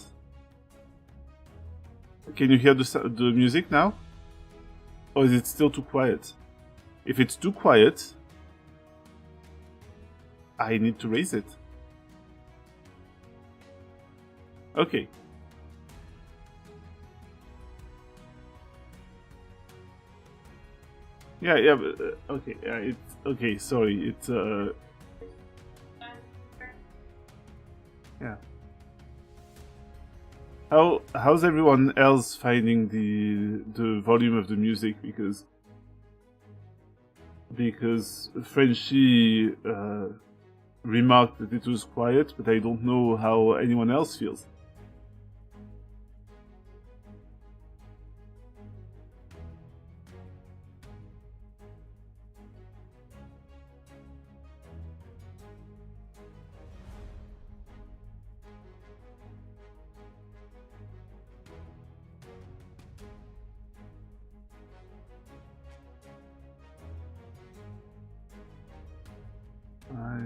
Can you hear the music now? Or is it still too quiet? If it's too quiet, I need to raise it. Okay. Yeah, but, okay, it's okay. Sorry, it's yeah. how's everyone else finding the volume of the music? Because Frenchie remarked that it was quiet, but I don't know how anyone else feels. I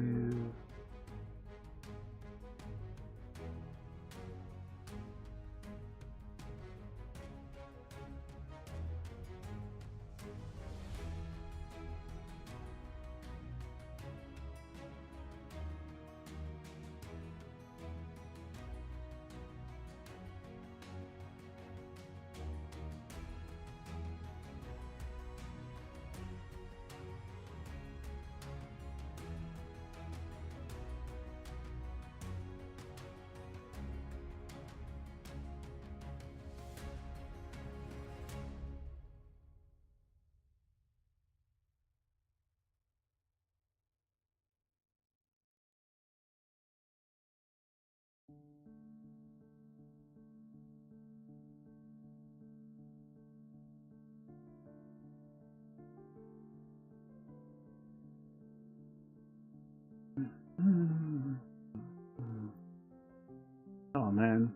Oh man.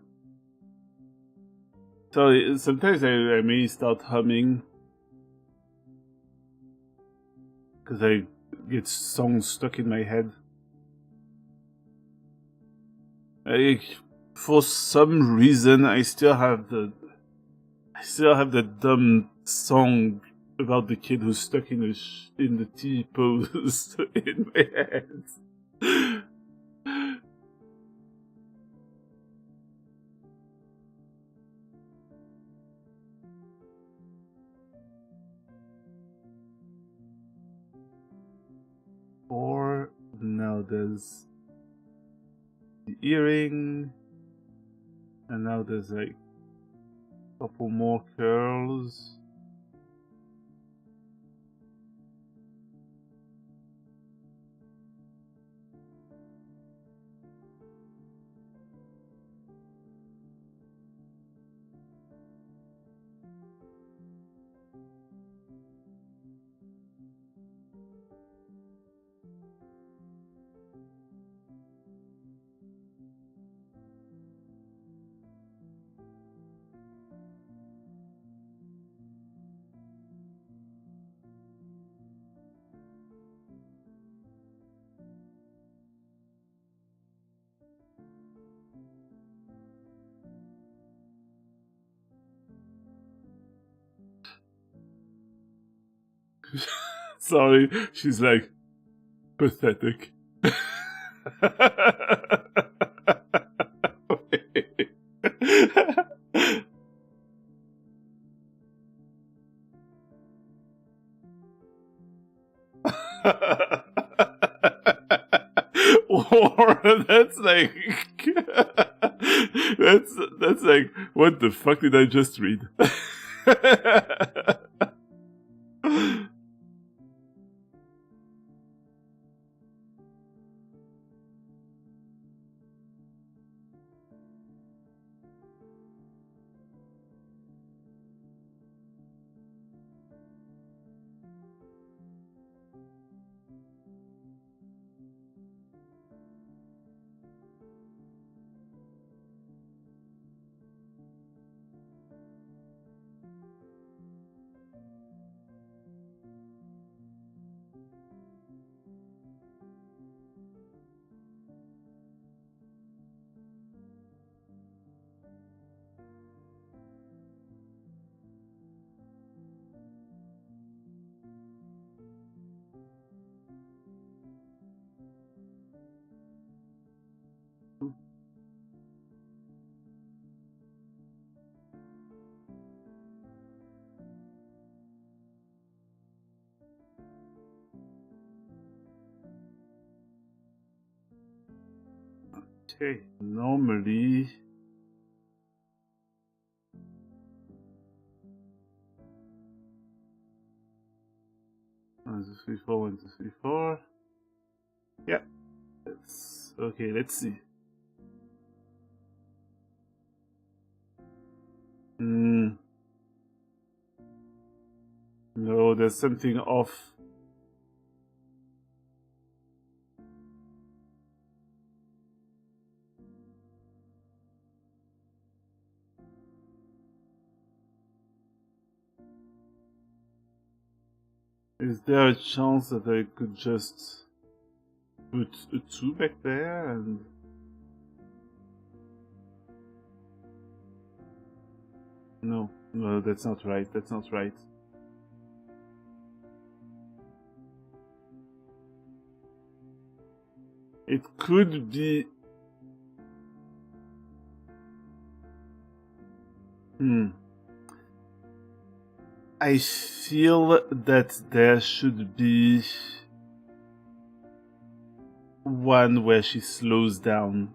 So sometimes I may start humming because I get songs stuck in my head. For some reason, I still have the dumb song about the kid who's stuck in the T pose in my head. Or now there's the earring, and now there's like a couple more curls. Sorry, she's like pathetic. Or that's like that's like, what the fuck did I just read? Okay, normally 1, 2, 3, 4, 1, 2, 3, 4. Yeah. Okay, let's see. No, there's something off. Is there a chance that I could just put a 2 back there and... No, that's not right, that's not right. It could be... I feel that there should be one where she slows down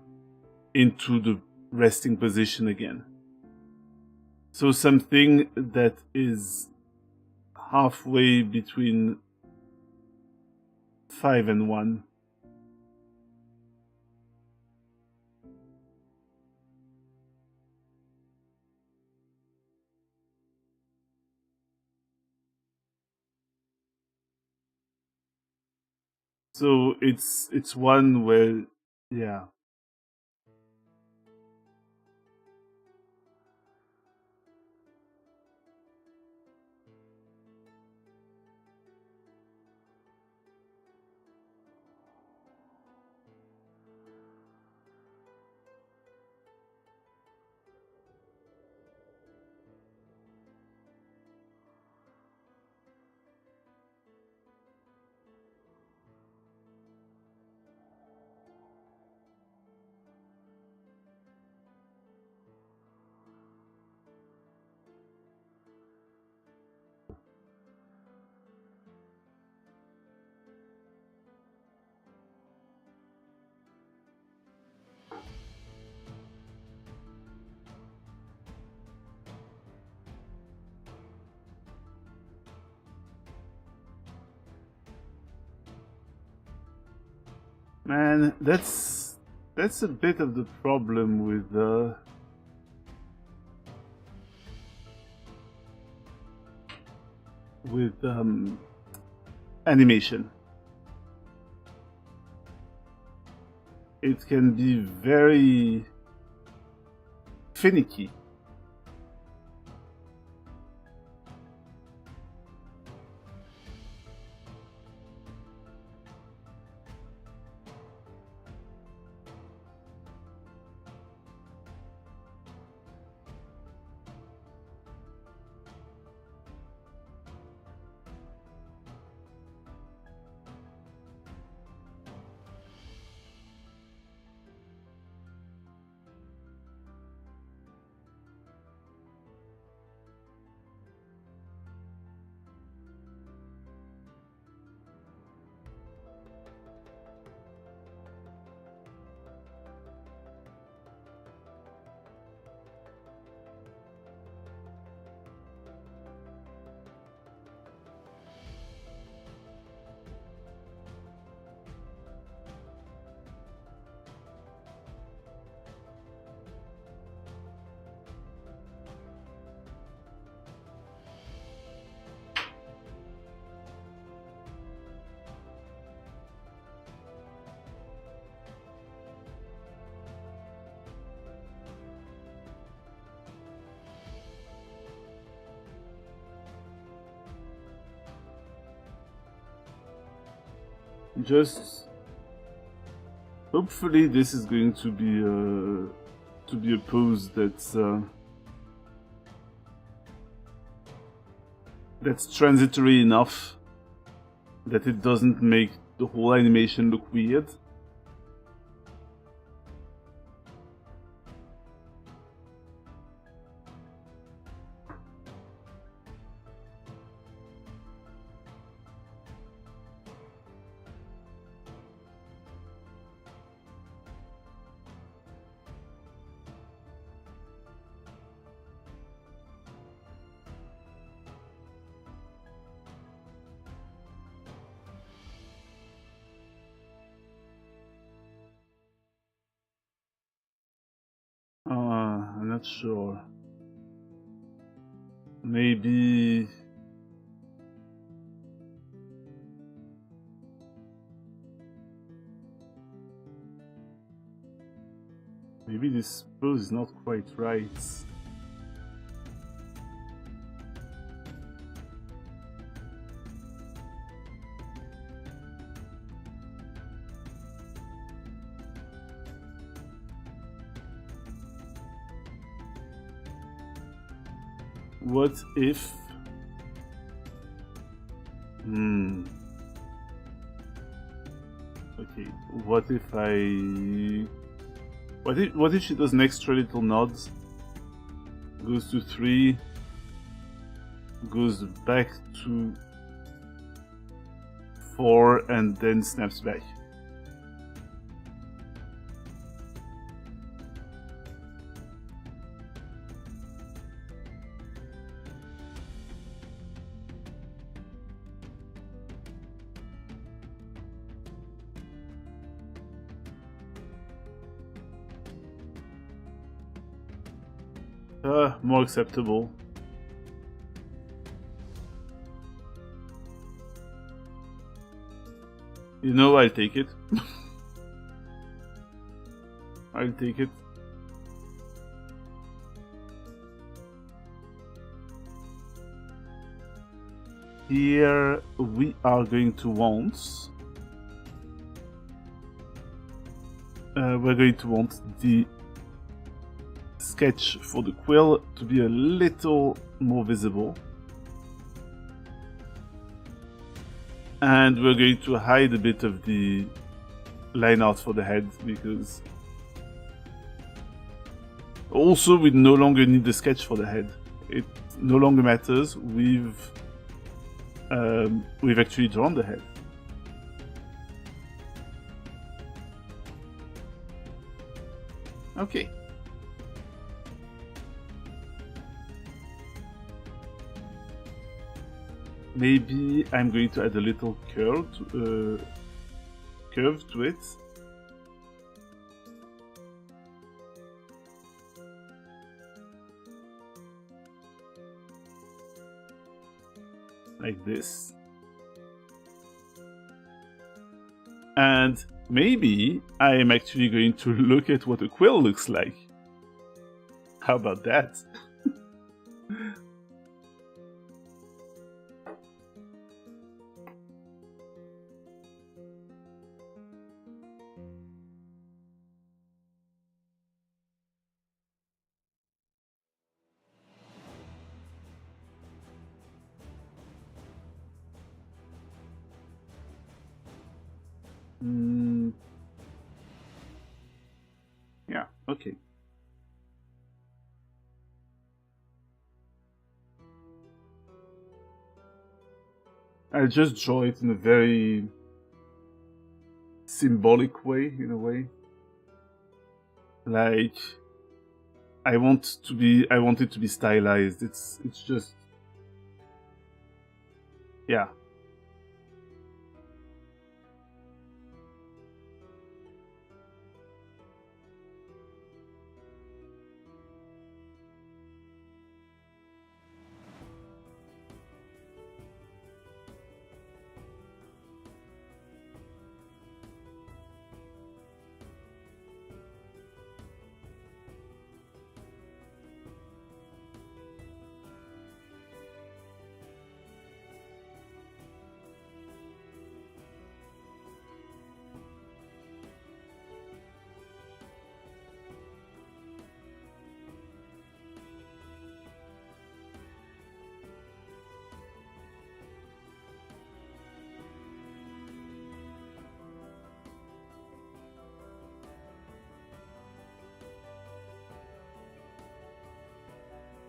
into the resting position again. So something that is halfway between 5 and 1. So it's one where, yeah. Man, that's a bit of the problem with animation. It can be very finicky. Just hopefully this is going to be a pose that's transitory enough that it doesn't make the whole animation look weird. not sure. Maybe this pose is not quite right. What if... Okay, what if I... What if she does an extra little nod? Goes to 3, goes back to 4, and then snaps back. More acceptable. You know, I'll take it. I'll take it. Here we are going to want... we're going to want the sketch for the quill to be a little more visible, and we're going to hide a bit of the line art for the head, because also we no longer need the sketch for the head. It no longer matters. We've actually drawn the head. Okay. Maybe I'm going to add a little curve to it. Like this. And maybe I am actually going to look at what a quill looks like. How about that? Yeah, okay. I'll just draw it in a very symbolic way, in a way. Like, I want it to be stylized. It's just, yeah.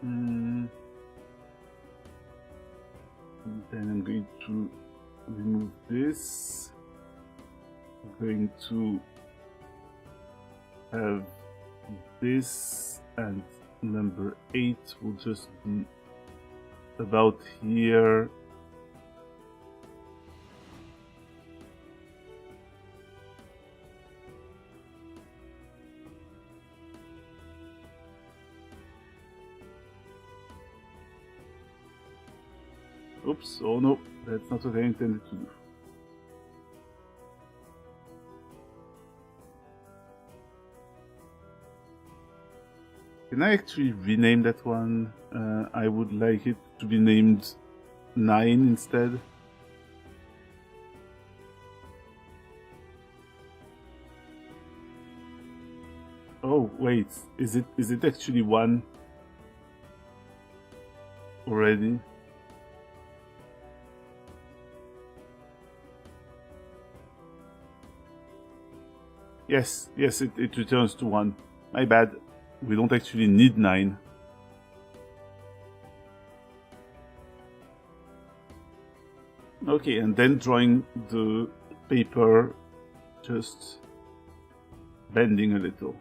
And then I'm going to remove this. I'm going to have this, and number 8 will just be about here. Oops, oh no, that's not what I intended to do. Can I actually rename that one? I would like it to be named 9 instead. Oh wait, is it actually 1 already? Yes, it returns to 1. My bad. We don't actually need 9. Okay, and then drawing the paper, just bending a little.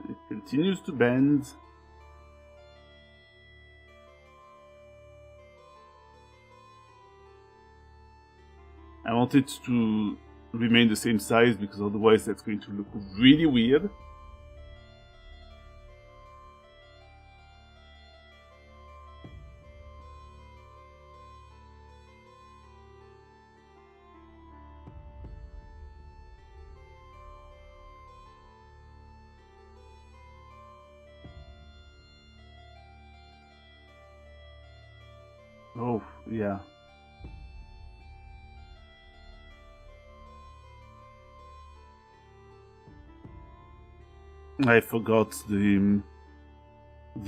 It continues to bend. I want it to remain the same size because otherwise that's going to look really weird. Oh, yeah. I forgot the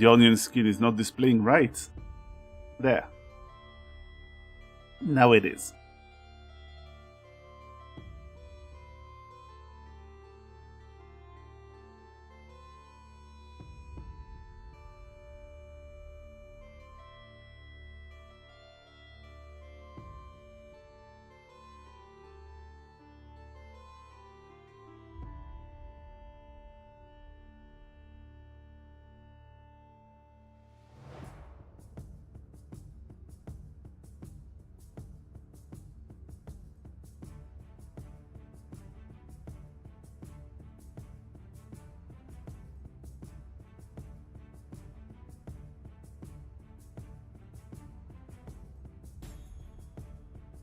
onion skin is not displaying right. There. Now it is.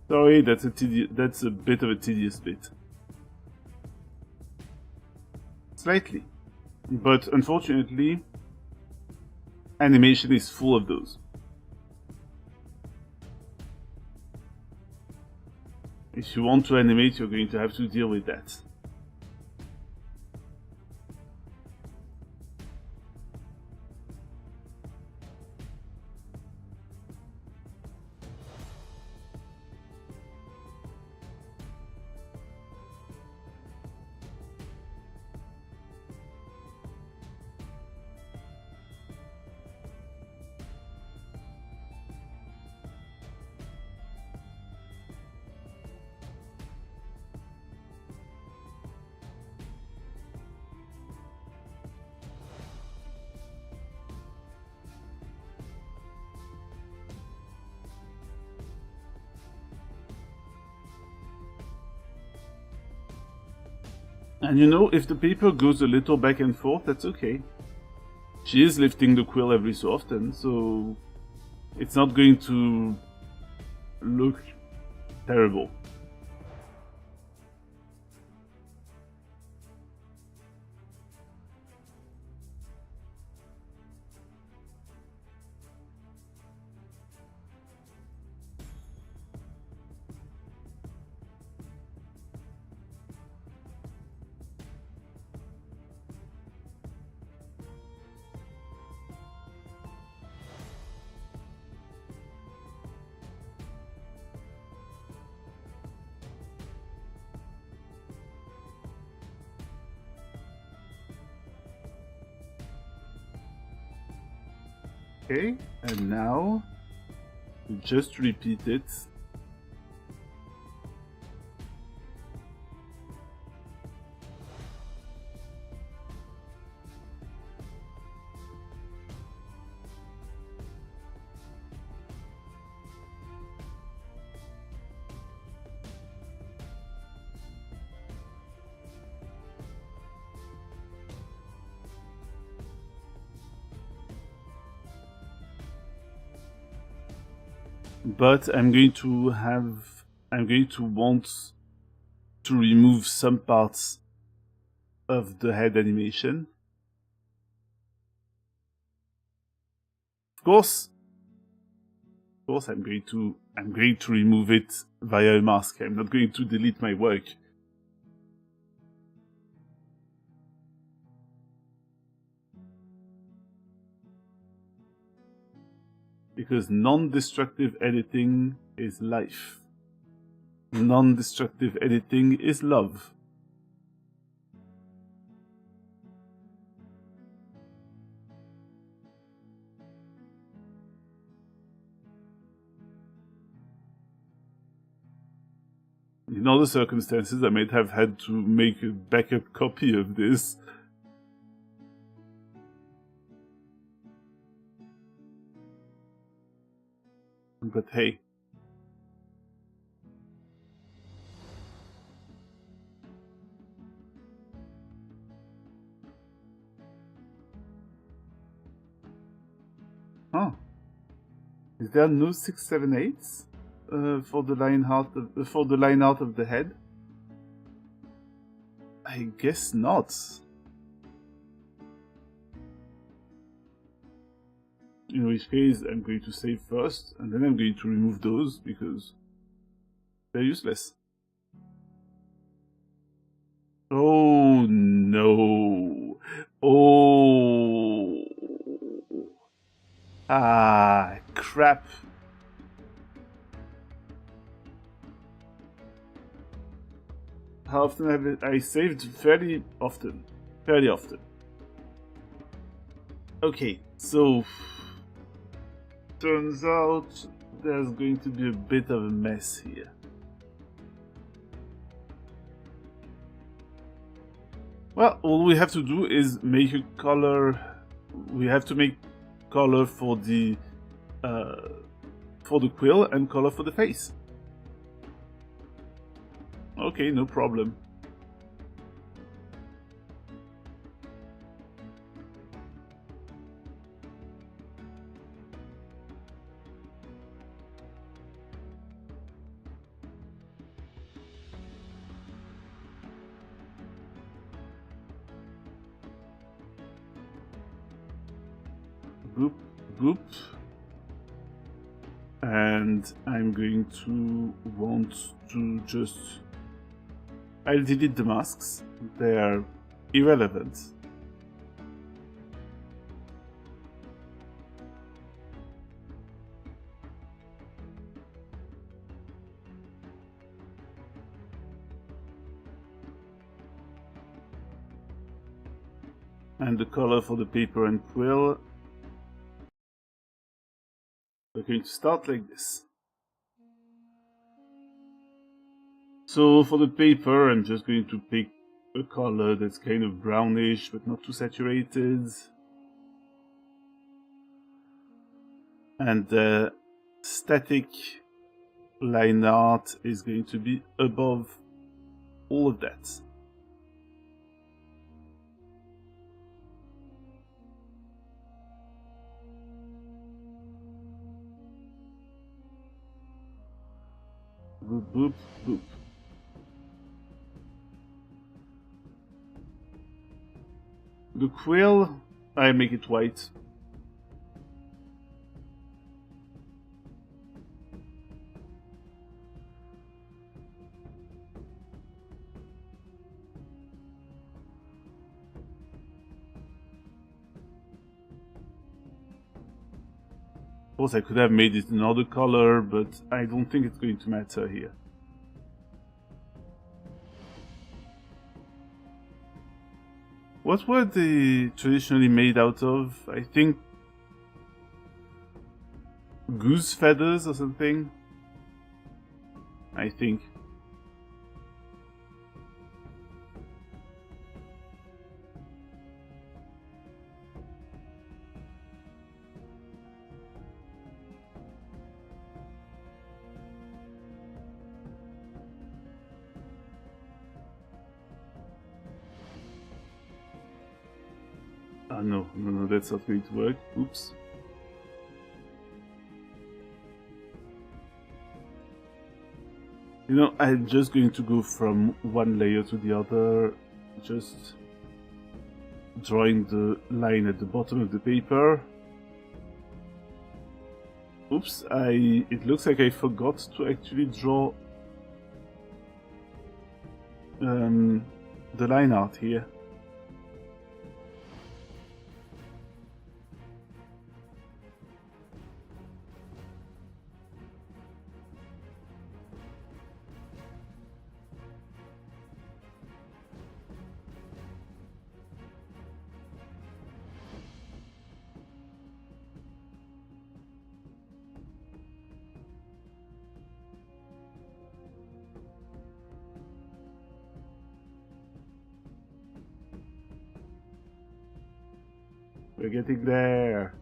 Sorry, that's a bit of a tedious bit. Slightly. But unfortunately, animation is full of those. If you want to animate, you're going to have to deal with that. And you know, if the paper goes a little back and forth, that's okay. She is lifting the quill every so often, so it's not going to look terrible. Okay, and now we just repeat it. But I'm going to want to remove some parts of the head animation. Of course, I'm going to remove it via a mask. I'm not going to delete my work. Because non-destructive editing is life. Non-destructive editing is love. In other circumstances, I might have had to make a backup copy of this. But hey. Huh. Is there no 6, 7, 8s for the line art of the head? I guess not. In which case, I'm going to save first, and then I'm going to remove those because they're useless. Oh no! Oh! Ah, crap! How often have I saved? Fairly often. Fairly often. Okay, so turns out there's going to be a bit of a mess here. Well, all we have to do is make a color. We have to make color for the quill and color for the face. Okay, no problem. Boop, boop. And I'm going to want to just... I'll delete the masks. They are irrelevant. And the color for the paper and quill. We're going to start like this. So for the paper, I'm just going to pick a color that's kind of brownish but not too saturated. And the static line art is going to be above all of that. Boop, boop, boop. The quill, I make it white. Of course, I could have made it another color, but I don't think it's going to matter here. What were they traditionally made out of? I think goose feathers or something. I think. No, that's not going to work. Oops. You know, I'm just going to go from one layer to the other, just drawing the line at the bottom of the paper. Oops, it looks like I forgot to actually draw the line art here. We're getting there.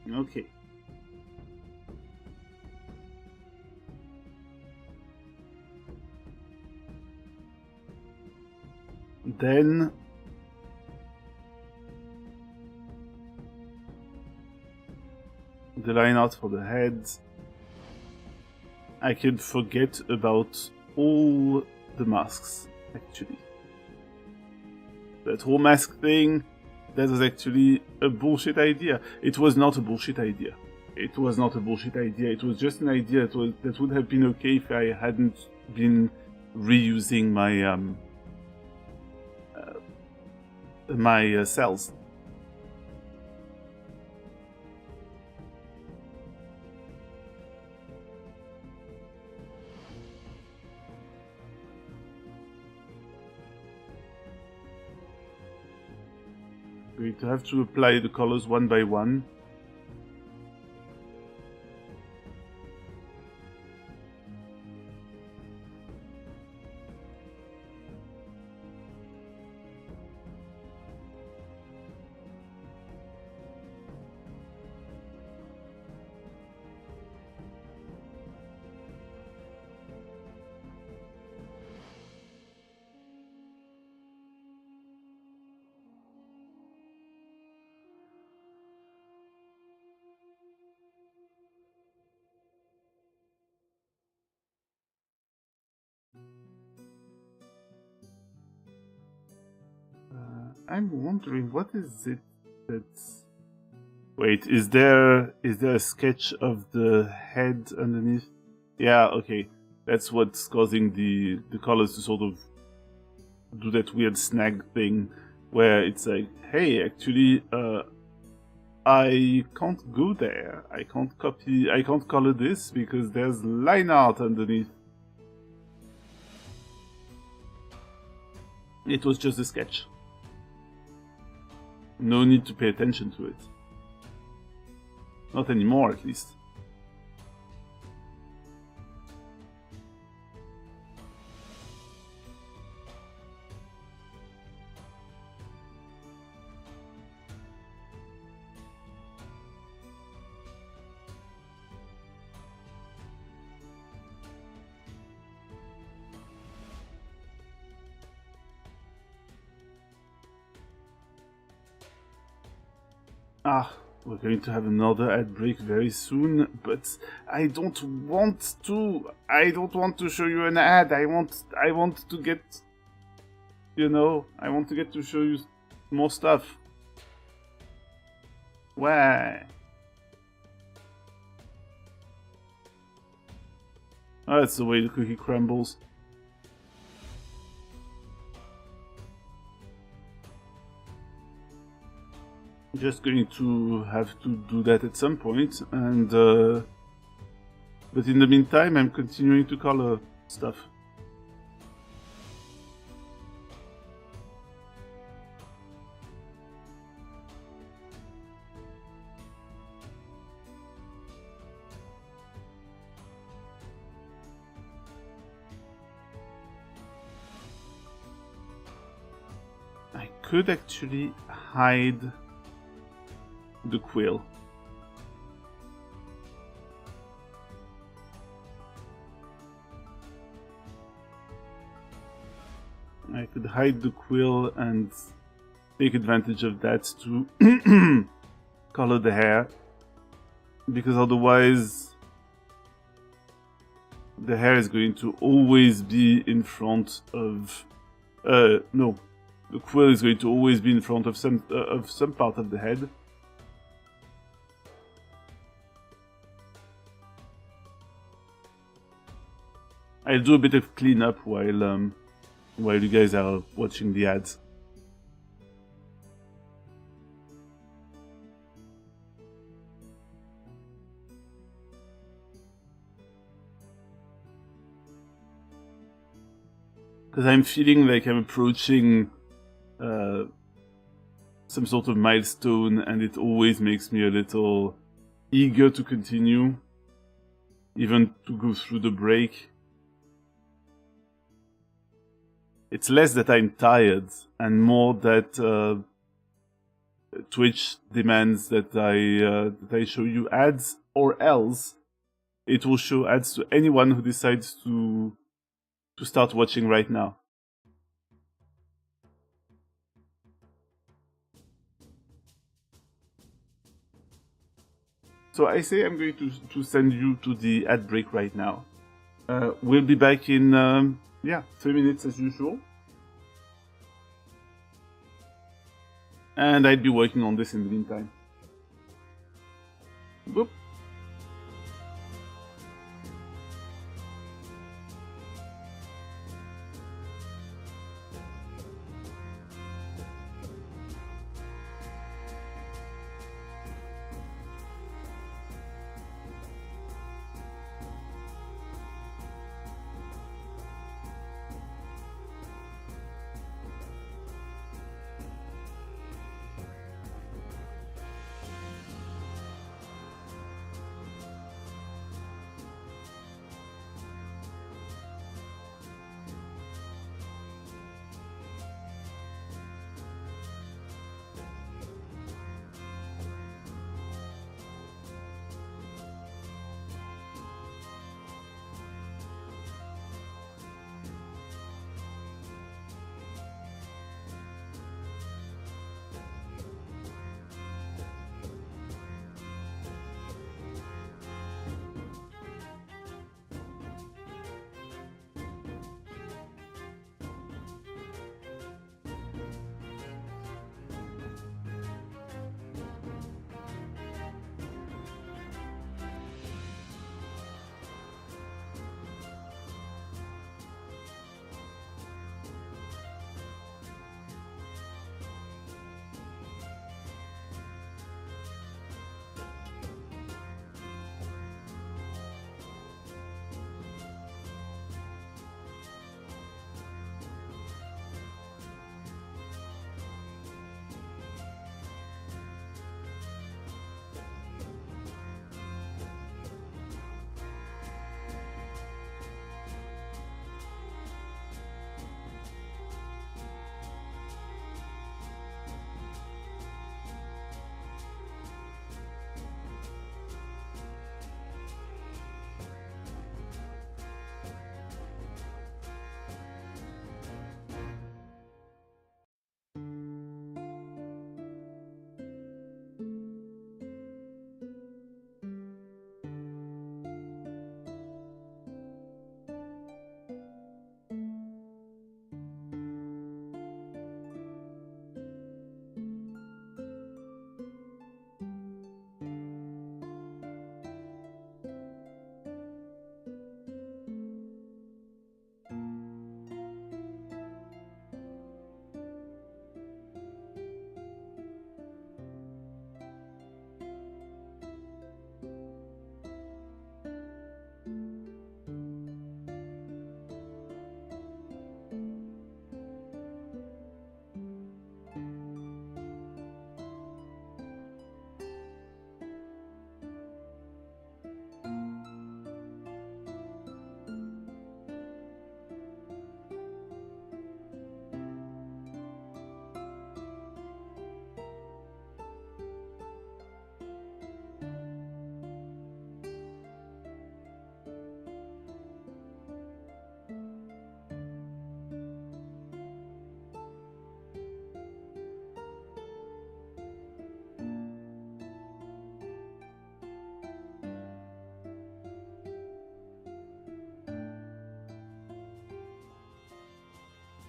Okay. Then the line art for the head. I can forget about all the masks, actually. That whole mask thing, that was actually a bullshit idea. It was not a bullshit idea. It was not a bullshit idea. It was just an idea that would have been okay if I hadn't been reusing my cells. Going to have to apply the colors one by one. I'm wondering, what is it that's... Wait, is there a sketch of the head underneath? Yeah, okay. That's what's causing the colors to sort of do that weird snag thing where it's like, hey, actually, I can't go there. I can't color this because there's line art underneath. It was just a sketch. No need to pay attention to it. Not anymore, at least. We're going to have another ad break very soon, but I don't want to. I don't want to show you an ad. I want to get, you know, I want to get to show you more stuff. Why? Oh, that's the way the cookie crumbles. Just going to have to do that at some point, and but in the meantime I'm continuing to color stuff. I could actually hide the quill. I could hide the quill and take advantage of that to color the hair, because otherwise the hair is going to always be in front of no, the quill is going to always be in front of some part of the head. I'll do a bit of cleanup while you guys are watching the ads. Because I'm feeling like I'm approaching some sort of milestone, and it always makes me a little eager to continue, even to go through the break. It's less that I'm tired, and more that Twitch demands that I show you ads, or else it will show ads to anyone who decides to start watching right now. So I say I'm going to send you to the ad break right now. We'll be back in 3 minutes as usual. And I'd be working on this in the meantime. Boop.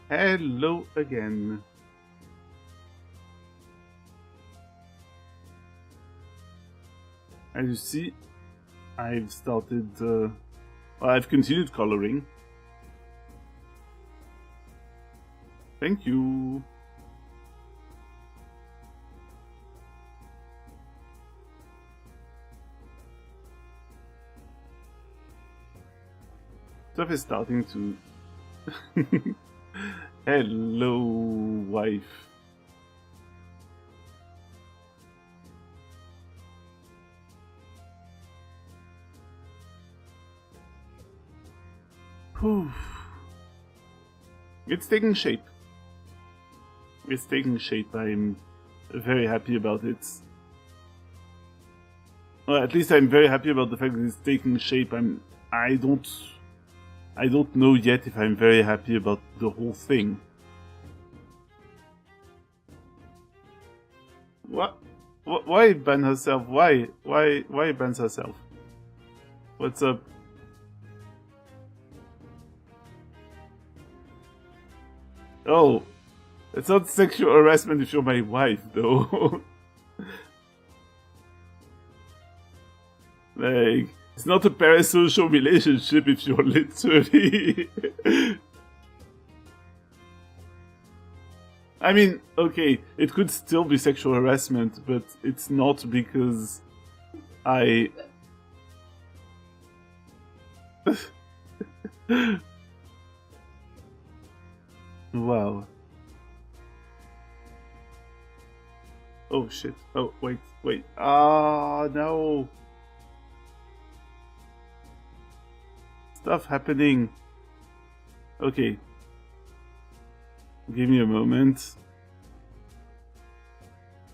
Hello again. As you see, I've started, well, I've continued coloring. Thank you. Stuff is starting to... Hello, wife. Whew. It's taking shape. It's taking shape. I'm very happy about it. Well, at least I'm very happy about the fact that it's taking shape. I don't know yet if I'm very happy about the whole thing. What? Why ban herself? Why bans herself? What's up? Oh, it's not sexual harassment if you're my wife, though. Like, it's not a parasocial relationship if you're literally... I mean, okay, it could still be sexual harassment, but it's not because I... Wow. Oh shit. Oh, wait. Ah, no. Stuff happening. Okay. Give me a moment.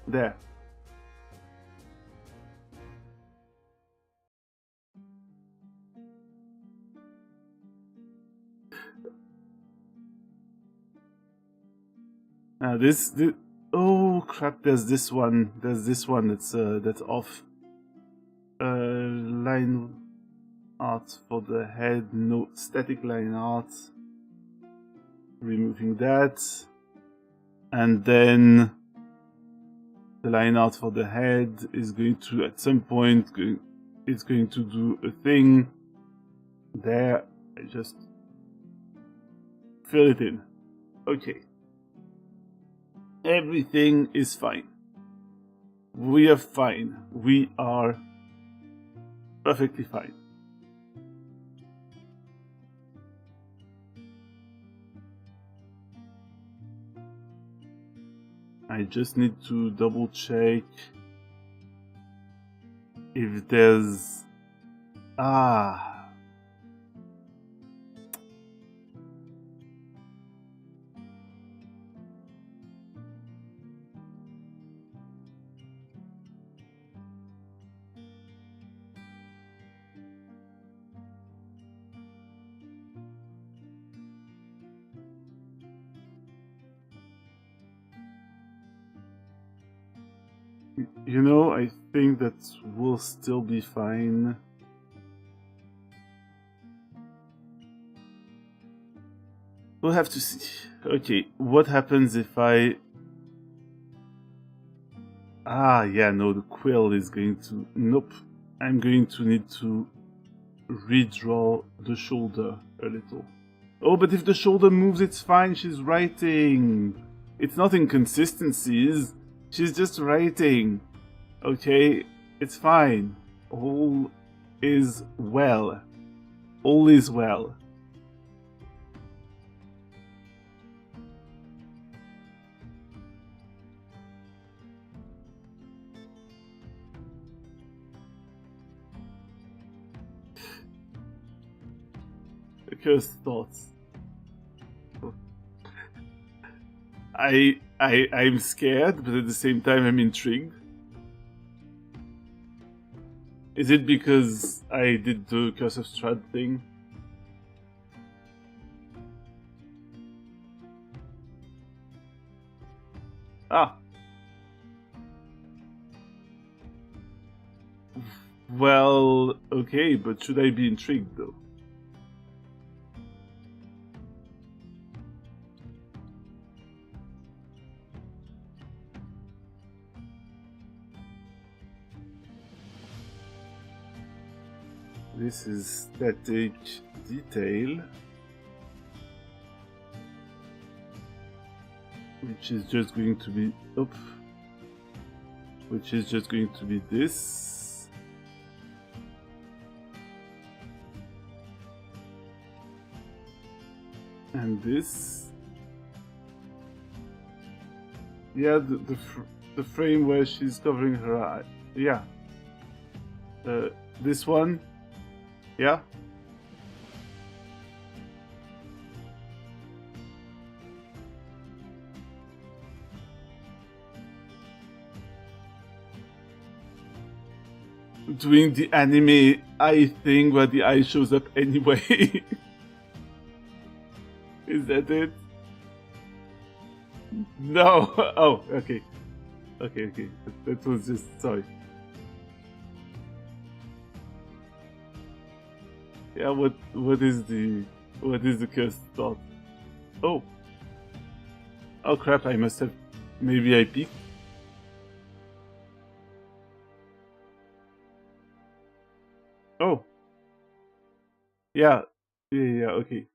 There. Now this oh crap! There's this one. That's off. Line art for the head. No static line art. Removing that, and then the line art for the head is going to at some point it's going to do a thing. There, I just fill it in. Okay. Everything is fine. We are fine. We are perfectly fine. I just need to double check if there's... You know, I think that will still be fine. We'll have to see. Okay, what happens if I... yeah, no, the quill is going to... Nope. I'm going to need to redraw the shoulder a little. Oh, but if the shoulder moves, it's fine. She's writing. It's not inconsistencies. She's just writing. Okay, it's fine. All is well. All is well. Cursed thoughts. I'm scared, but at the same time I'm intrigued. Is it because I did the Curse of Strahd thing? Well, okay, but should I be intrigued though? This is static detail, which is just going to be which is just going to be this. And this. Yeah, the frame where she's covering her eye. Yeah. This one. Yeah. Doing the anime eye thing where the eye shows up anyway. Is that it? No. Oh, okay. Okay. That was just sorry. Yeah. What is the cursed thought? Oh. Oh crap! I must have. Maybe I peeked. Oh. Yeah. Yeah. Okay.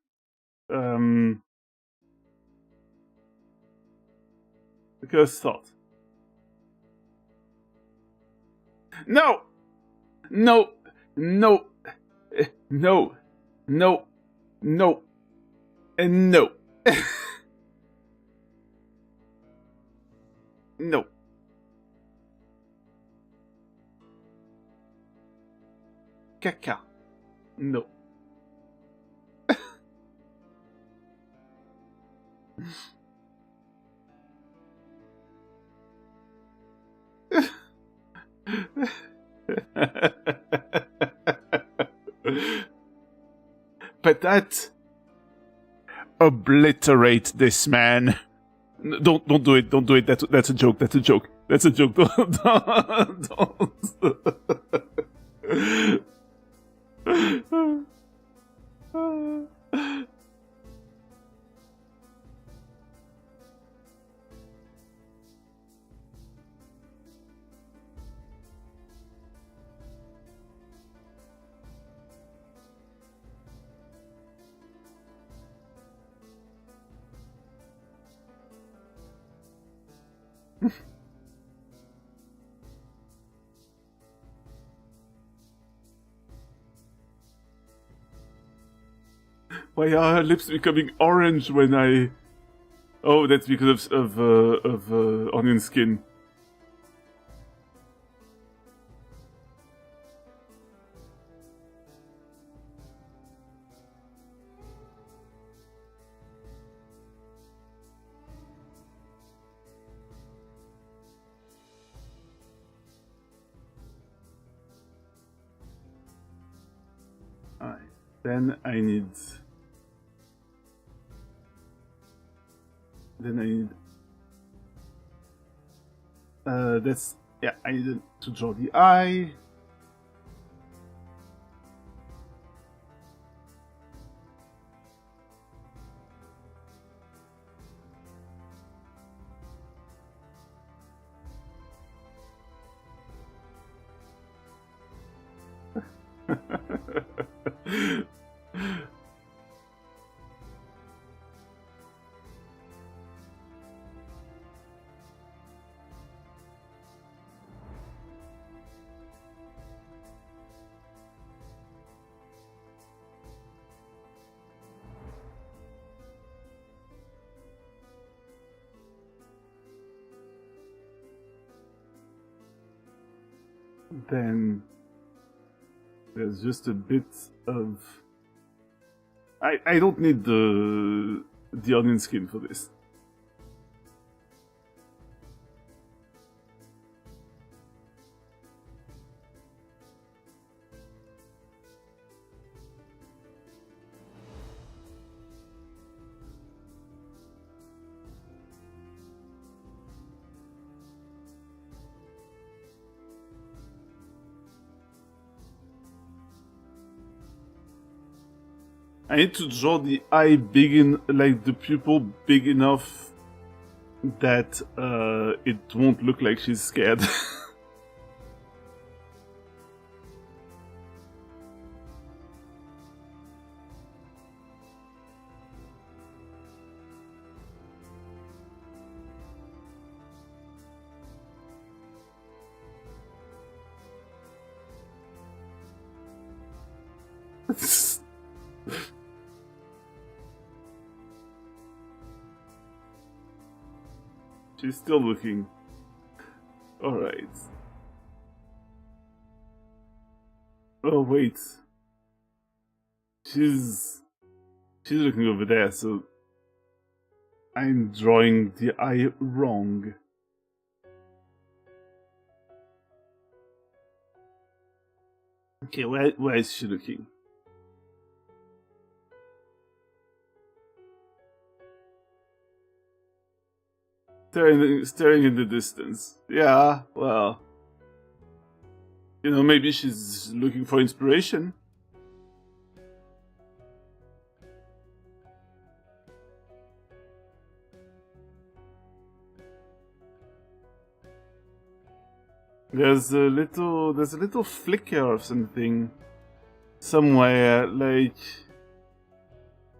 The cursed thought. No. No. No. No. No. No. And no. No. Caca. No. But that obliterate this man. Don't do it. Don't do it. That's a joke. That's a joke. That's a joke. Don't. Why are her lips becoming orange when I... Oh, that's because of onion skin. Alright, then I need... that's... Yeah, I needed to draw the eye. Then there's just a bit of... I don't need the onion skin for this. I need to draw the eye like the pupil big enough that it won't look like she's scared. She's still looking. Alright. Oh, wait. She's looking over there, so I'm drawing the eye wrong. Okay, where is she looking? Staring in the distance. Yeah, well, you know, maybe she's looking for inspiration. There's a little flicker of something somewhere, like,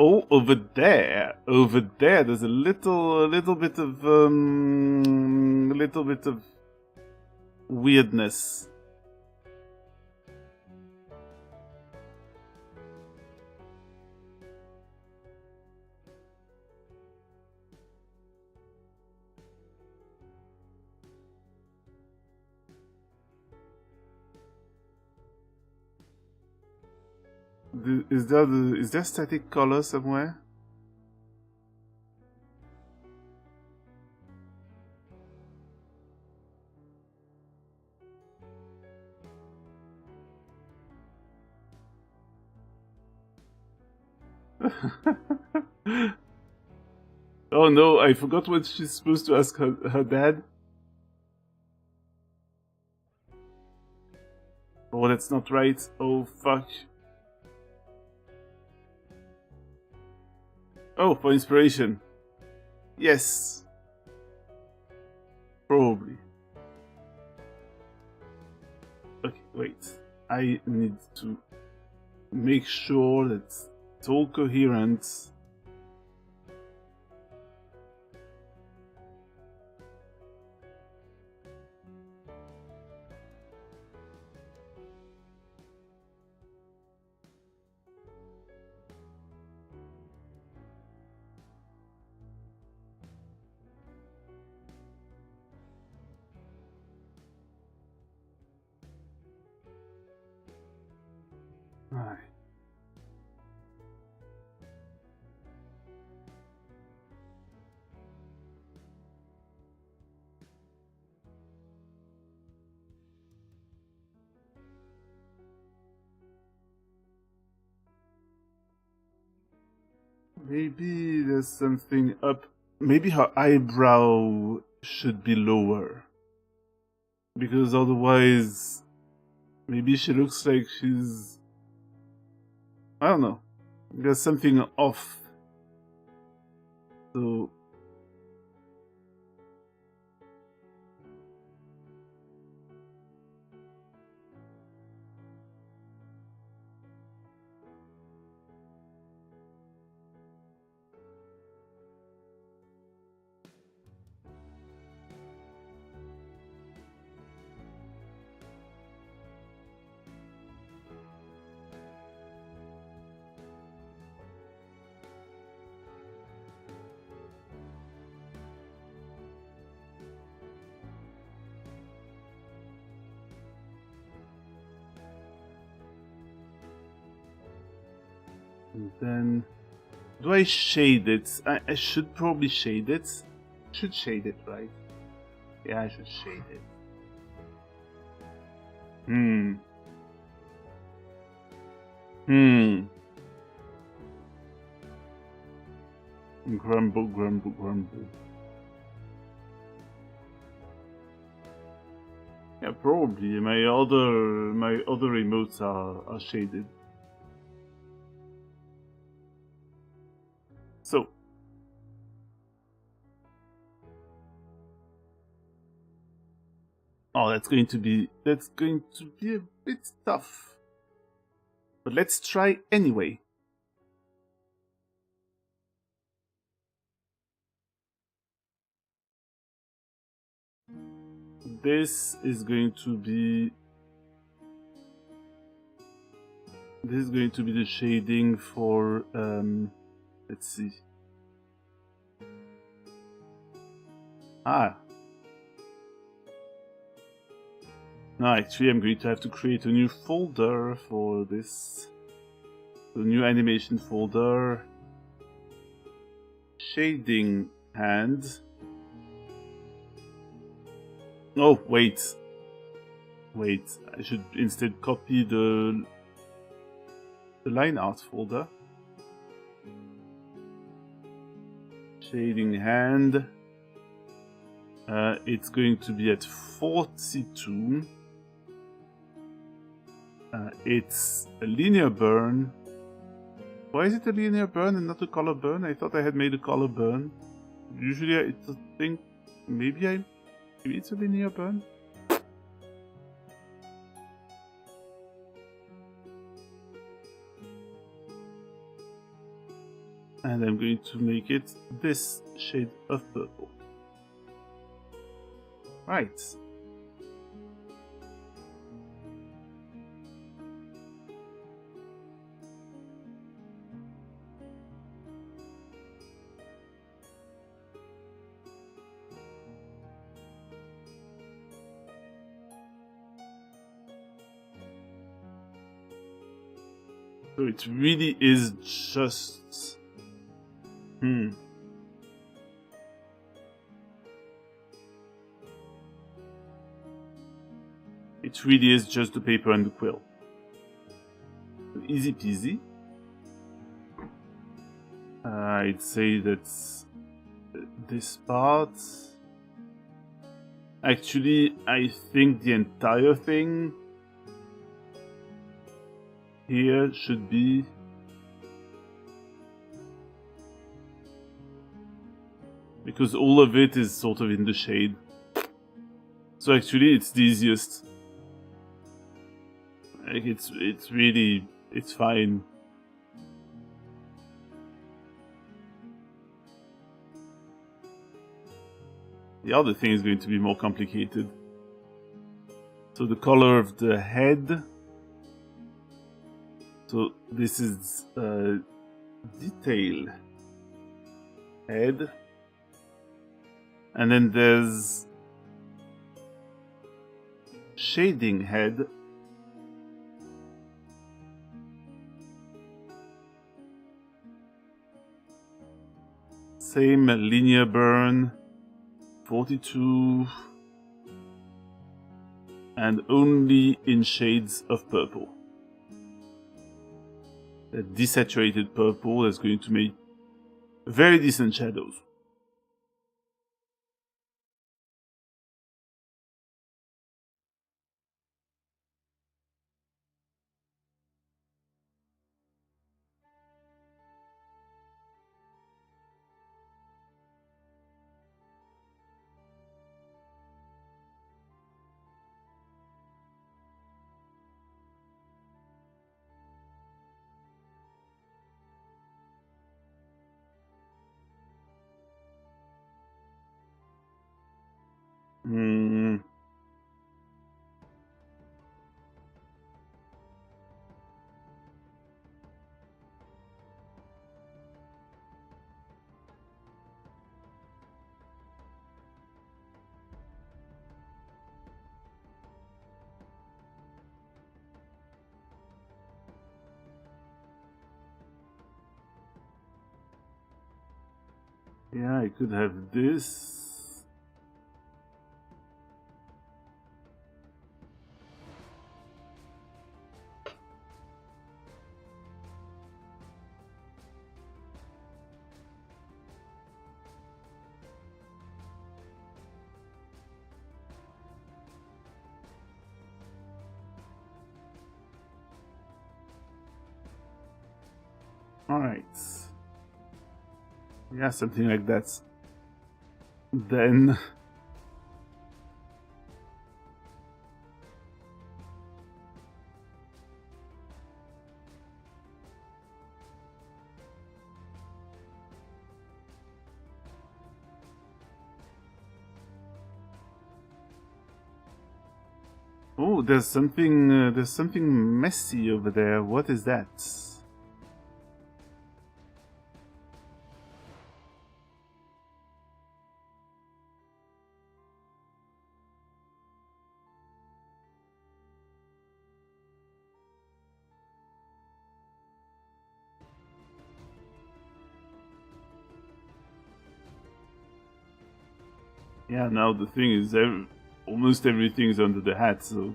oh, over there, there's a little bit of weirdness. Is there static color somewhere? Oh no, I forgot what she's supposed to ask her dad. Oh, that's not right. Oh, fuck. Oh, for inspiration. Yes. Probably. Okay, wait. I need to make sure that it's all coherent. Alright. Maybe there's something up. Maybe her eyebrow should be lower. Because otherwise, maybe she looks like she's... I don't know. There's something off. So... And then... Do I shade it? I should probably shade it. Should shade it, right? Yeah, I should shade it. Grumble, grumble, grumble. Yeah, probably. My other emotes are shaded. So. Oh, that's going to be a bit tough. But let's try anyway. This is going to be This is going to be the shading for, let's see. Ah. No, actually I'm going to have to create a new folder for this. The new animation folder. Shading hand. Oh, wait. Wait, I should instead copy the line art folder. Shading hand. It's going to be at 42. It's a linear burn. Why is it a linear burn and not a color burn? I thought I had made a color burn. Usually I think maybe it's a linear burn. And I'm going to make it this shade of purple. Right. So it really is just... It really is just the paper and the quill. Easy peasy. I'd say that's this part. Actually, I think the entire thing here should be because all of it is sort of in the shade. So actually it's the easiest. Like it's really, it's fine. The other thing is going to be more complicated. So the color of the head. So this is detail head. And then there's shading head. Same linear burn, 42, and only in shades of purple. A desaturated purple is going to make very decent shadows. Yeah, I could have this. Alright. Yeah, something like that. Then... Oh, there's something messy over there. What is that? Yeah, now the thing is, almost everything's under the hat, so...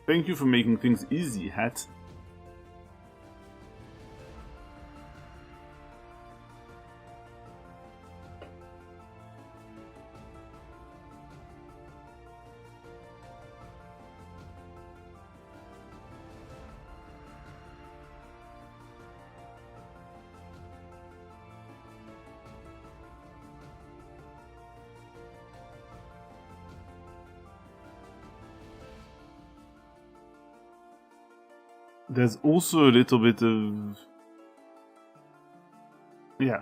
Thank you for making things easy, Hat. There's also a little bit of... Yeah.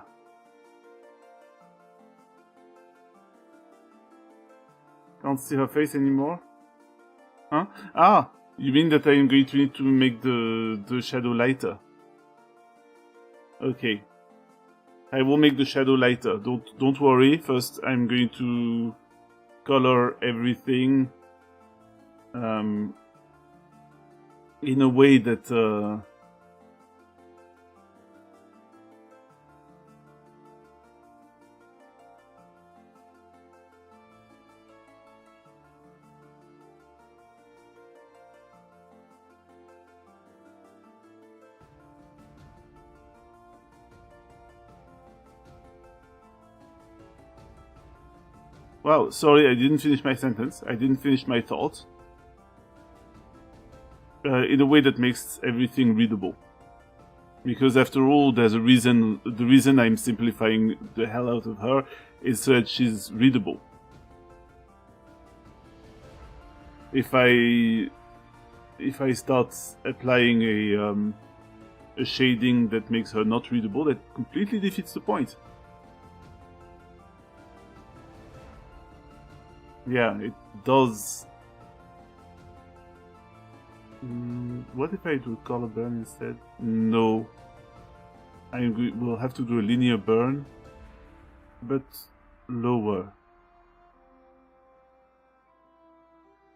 Can't see her face anymore? Huh? Ah! You mean that I am going to need to make the shadow lighter? Okay. I will make the shadow lighter. Don't worry. First, I'm going to color everything in a way that wow, sorry, I didn't finish my sentence. I didn't finish my thought. In a way that makes everything readable. Because after all, there's a reason. The reason I'm simplifying the hell out of her is so that she's readable. If I start applying a shading that makes her not readable, that completely defeats the point. Yeah, it does. What if I do color burn instead? No. We'll have to do a linear burn, but lower.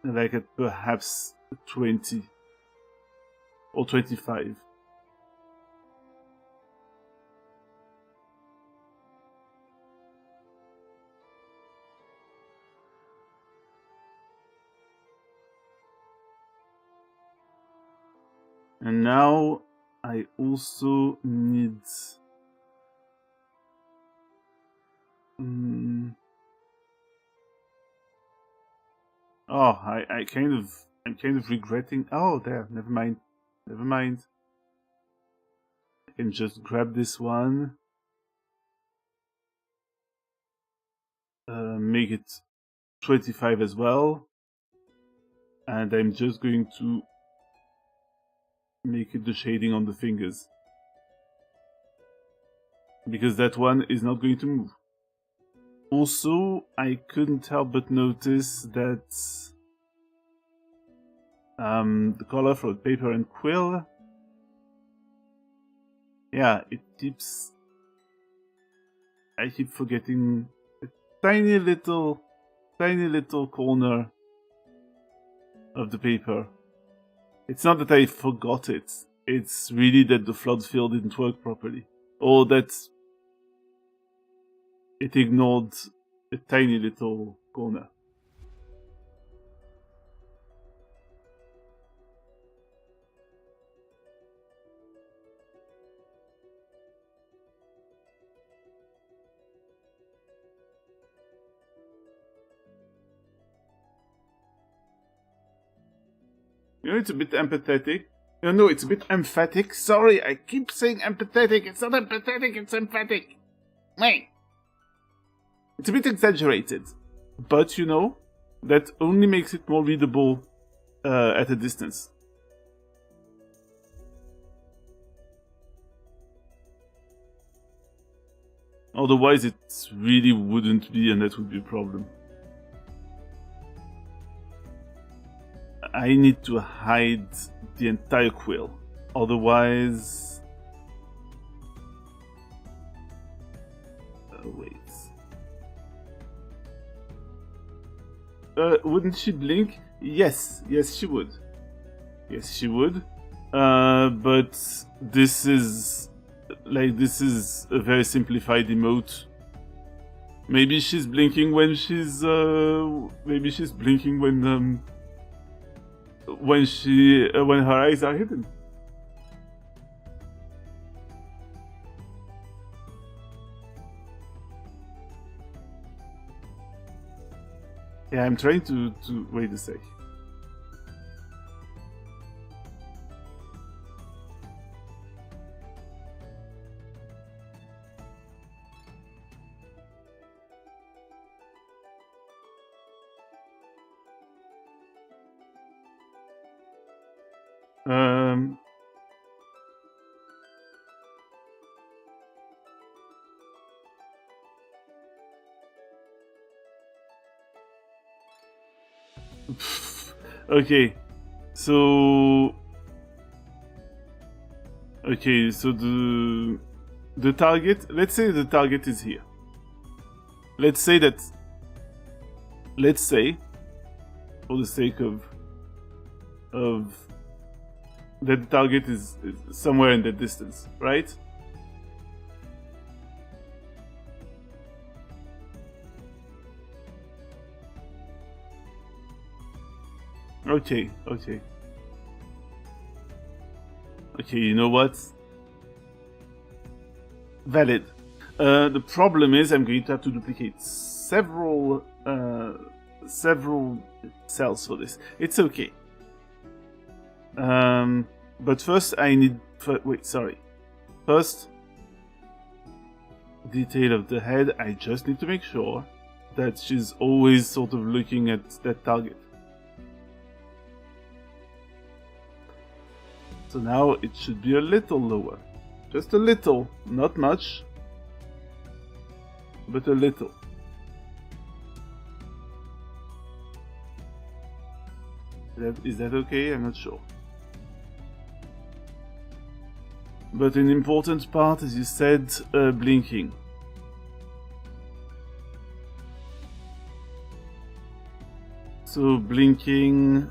Like at perhaps 20 or 25. And now I also need oh, I'm kind of regretting. Oh, there, never mind. I can just grab this one, make it 25 as well, and I'm just going to make it the shading on the fingers, because that one is not going to move. Also, I couldn't help but notice that the color for the paper and quill, yeah, I keep forgetting a tiny little corner of the paper. It's not that I forgot it, it's really that the flood fill didn't work properly, or that it ignored a tiny little corner. You know, it's a bit empathetic. No, it's a bit emphatic. Sorry, I keep saying empathetic. It's not empathetic, it's emphatic. Meh. It's a bit exaggerated, but you know, that only makes it more readable at a distance. Otherwise, it really wouldn't be, and that would be a problem. I need to hide the entire quill. Otherwise... wait. Wouldn't she blink? Yes, she would. Yes, she would. But this is a very simplified emote. Maybe she's blinking when she's maybe she's blinking when her eyes are hidden. Yeah, I'm trying to wait a sec. Okay, so the target. Let's say the target is here. Let's say, for the sake of that, the target is somewhere in the distance, right? Okay, you know what? Valid. The problem is I'm going to have to duplicate several cells for this. It's okay. But first I need... First, detail of the head. I just need to make sure that she's always sort of looking at that target. So now it should be a little lower. Just a little, not much, but a little. Is that okay? I'm not sure. But an important part, as you said, blinking. So blinking,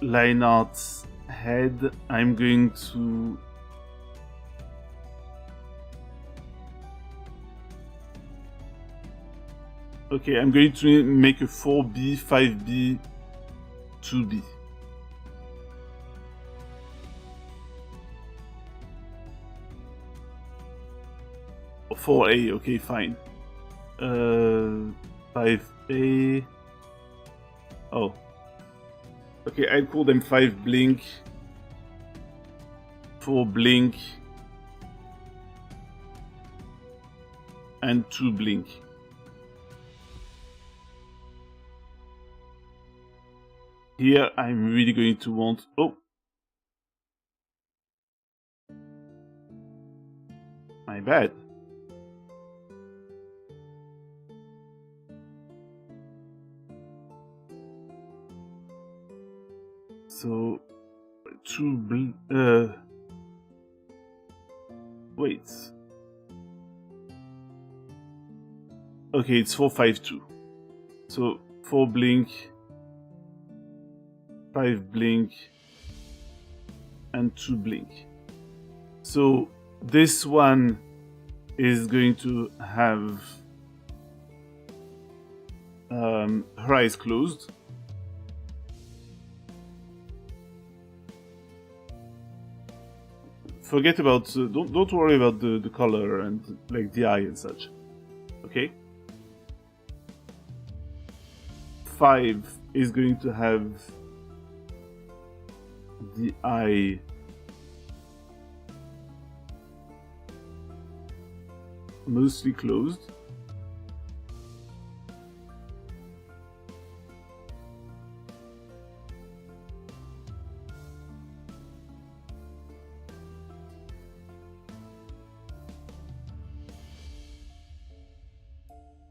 line art's head, I'm going to... Okay, I'm going to make a 4B, 5B, 2B. Or 4A, okay, fine. 5A... Oh. Okay, I'll call them 5 blink, 4 blink, and 2 blink. Here, I'm really going to want... Oh! My bad. So, 2 blink... Wait. Okay, it's 4, 5, 2. So, 4 blink... 5 blink and 2 blink. So this one is going to have her eyes closed. Forget about don't worry about the color and like the eye and such. Okay. 5 is going to have the eye mostly closed.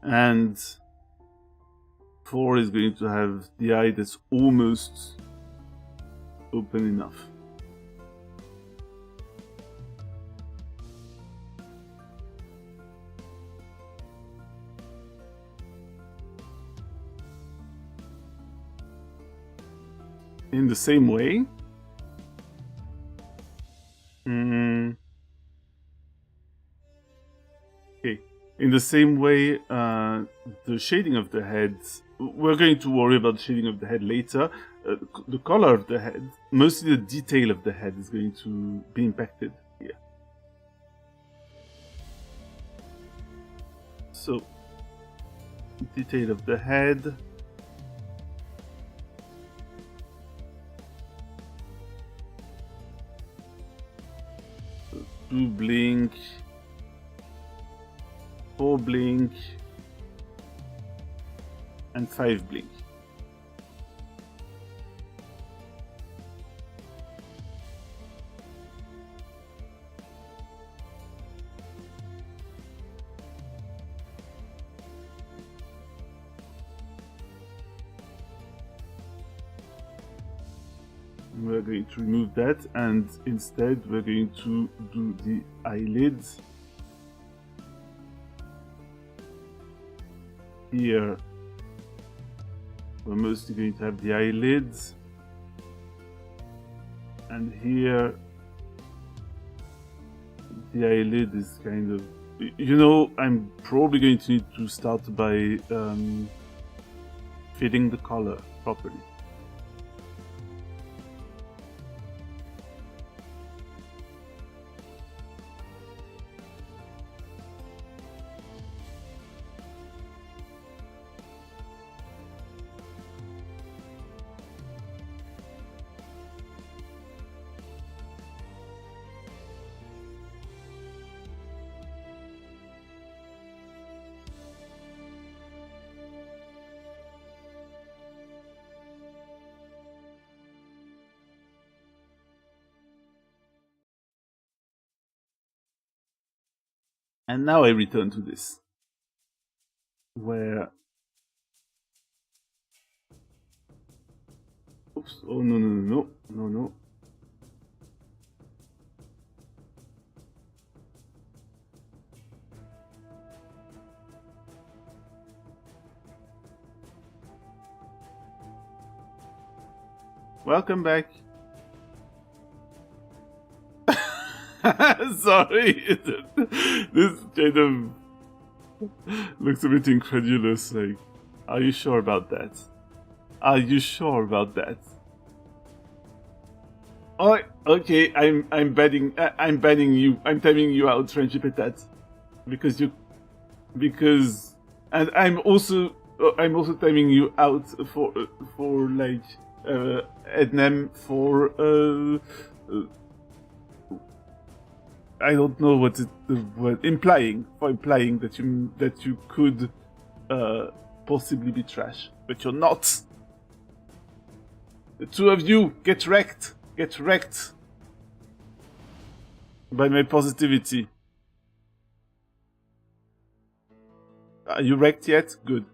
And 4 is going to have the eye that's almost open enough. In the same way, okay. In the same way, the shading of the head. We're going to worry about the shading of the head later. The color of the head, mostly the detail of the head, is going to be impacted here. So, detail of the head. So 2 blink, 4 blink, and 5 blink. We're going to remove that, and instead we're going to do the eyelids. Here we're mostly going to have the eyelids, and here the eyelid is kind of, you know, I'm probably going to need to start by fitting the color properly. And now I return to this, where, oops, oh no. Welcome back. Sorry, this kind of looks a bit incredulous. Like, are you sure about that? Are you sure about that? Oh, okay. I'm banning you. I'm timing you out, friendship at that, because I'm also timing you out for like Ednem for I don't know what implying that you could possibly be trash, but you're not. The two of you get wrecked by my positivity. Are you wrecked yet? Good.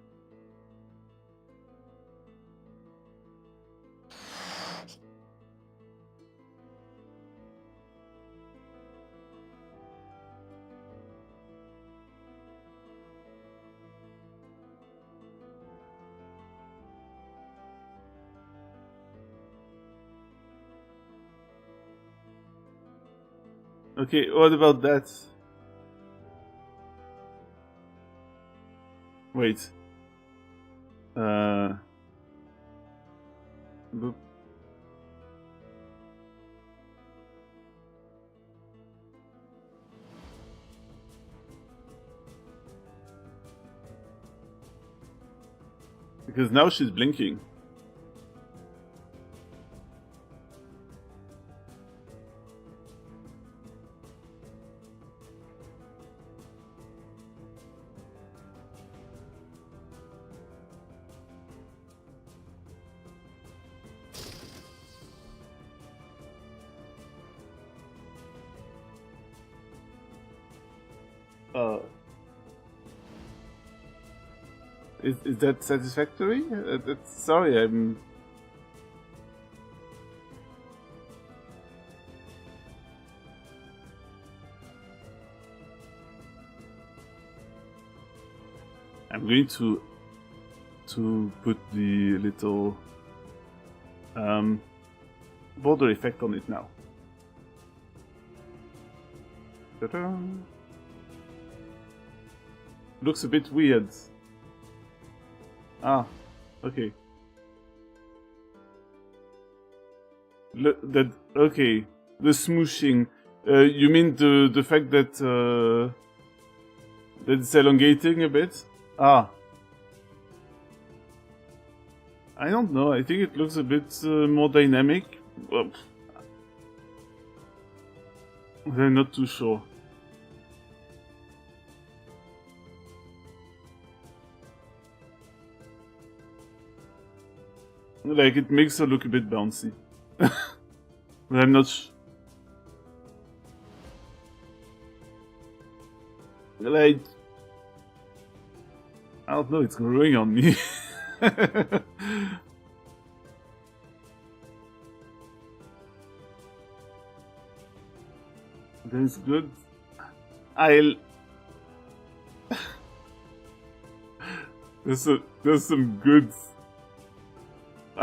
Okay, what about that? Wait. Boop. Because now she's blinking. Uh, is that satisfactory? Sorry, I'm going to put the little border effect on it now. Ta-da! Looks a bit weird. Ah, okay. Okay. The smooshing. You mean the fact that that it's elongating a bit? Ah. I don't know. I think it looks a bit more dynamic. Well, I'm not too sure. Like, it makes her look a bit bouncy. But I'm not like, I don't know, it's growing on me. That's good. There's some good.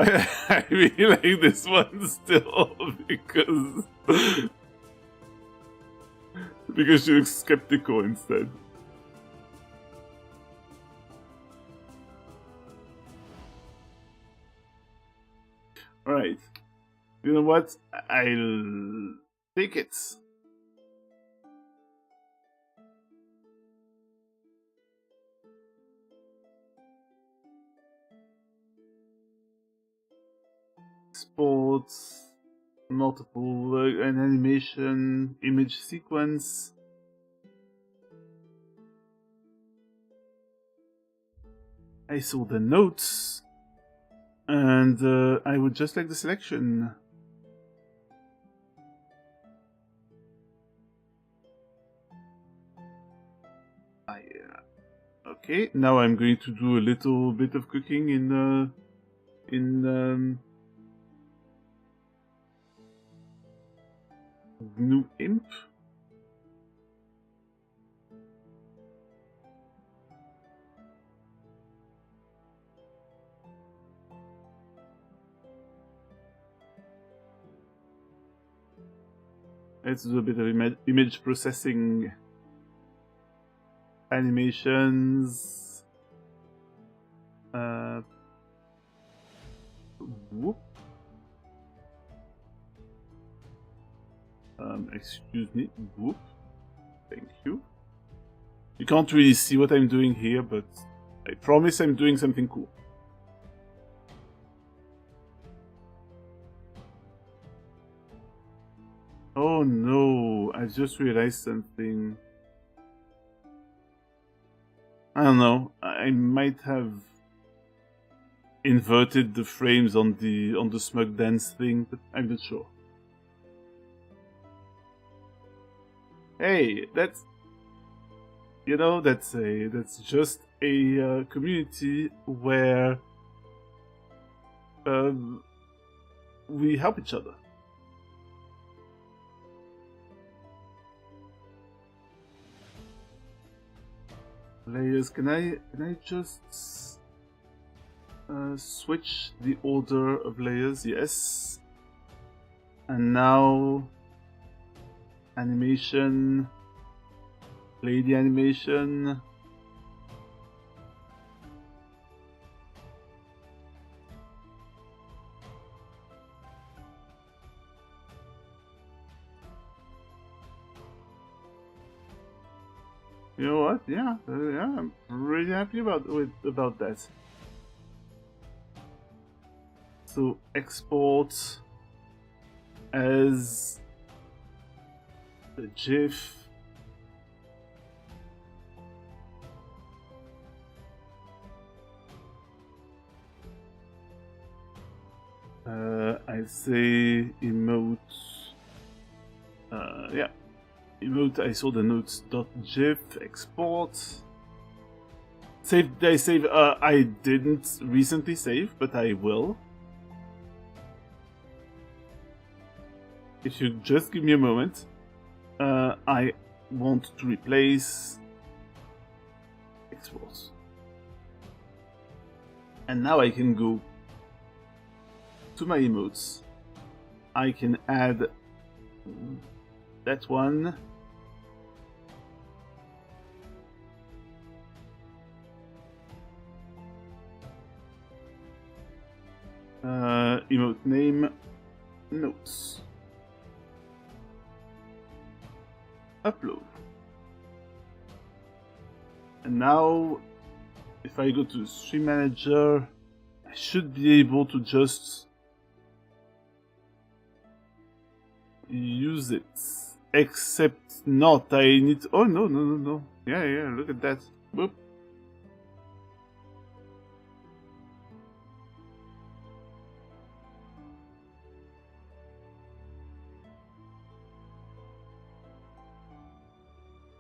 I really like this one still because she looks skeptical instead. Alright. You know what? I'll take it. Sports, multiple an animation, image sequence. I saw the notes, and I would just like the selection. Okay, now I'm going to do a little bit of cooking in GNU Imp. Let's do a bit of image processing. Animations. Whoop. Excuse me. Whoop. Thank you. You can't really see what I'm doing here, but I promise I'm doing something cool. Oh no, I just realized something. I don't know, I might have inverted the frames on the smug dance thing, but I'm not sure. Hey, that's just a community where we help each other. Layers. Can I just switch the order of layers? Yes. And now animation. Play the animation. You know what? Yeah, I'm really happy about that. So export as a GIF. I say emote. Yeah. Emote, I saw the notes.gif, export. Save, did I save? I didn't recently save, but I will. If you just give me a moment, I want to replace export. And now I can go to my emotes. I can add that one. Emote name, notes. Upload. And now, if I go to Stream Manager, I should be able to just use it. Except not, I need to... Oh, no. Yeah, look at that. Boop.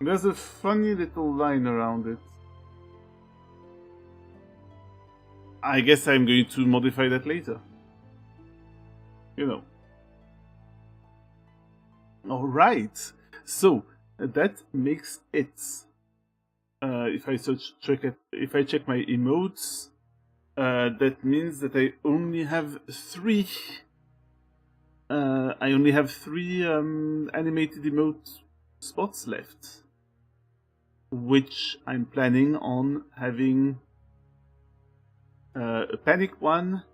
There's a funny little line around it. I guess I'm going to modify that later. You know. Alright, so that makes it. If I check my emotes, that means that I only have three. I only have three animated emote spots left, which I'm planning on having a panic one,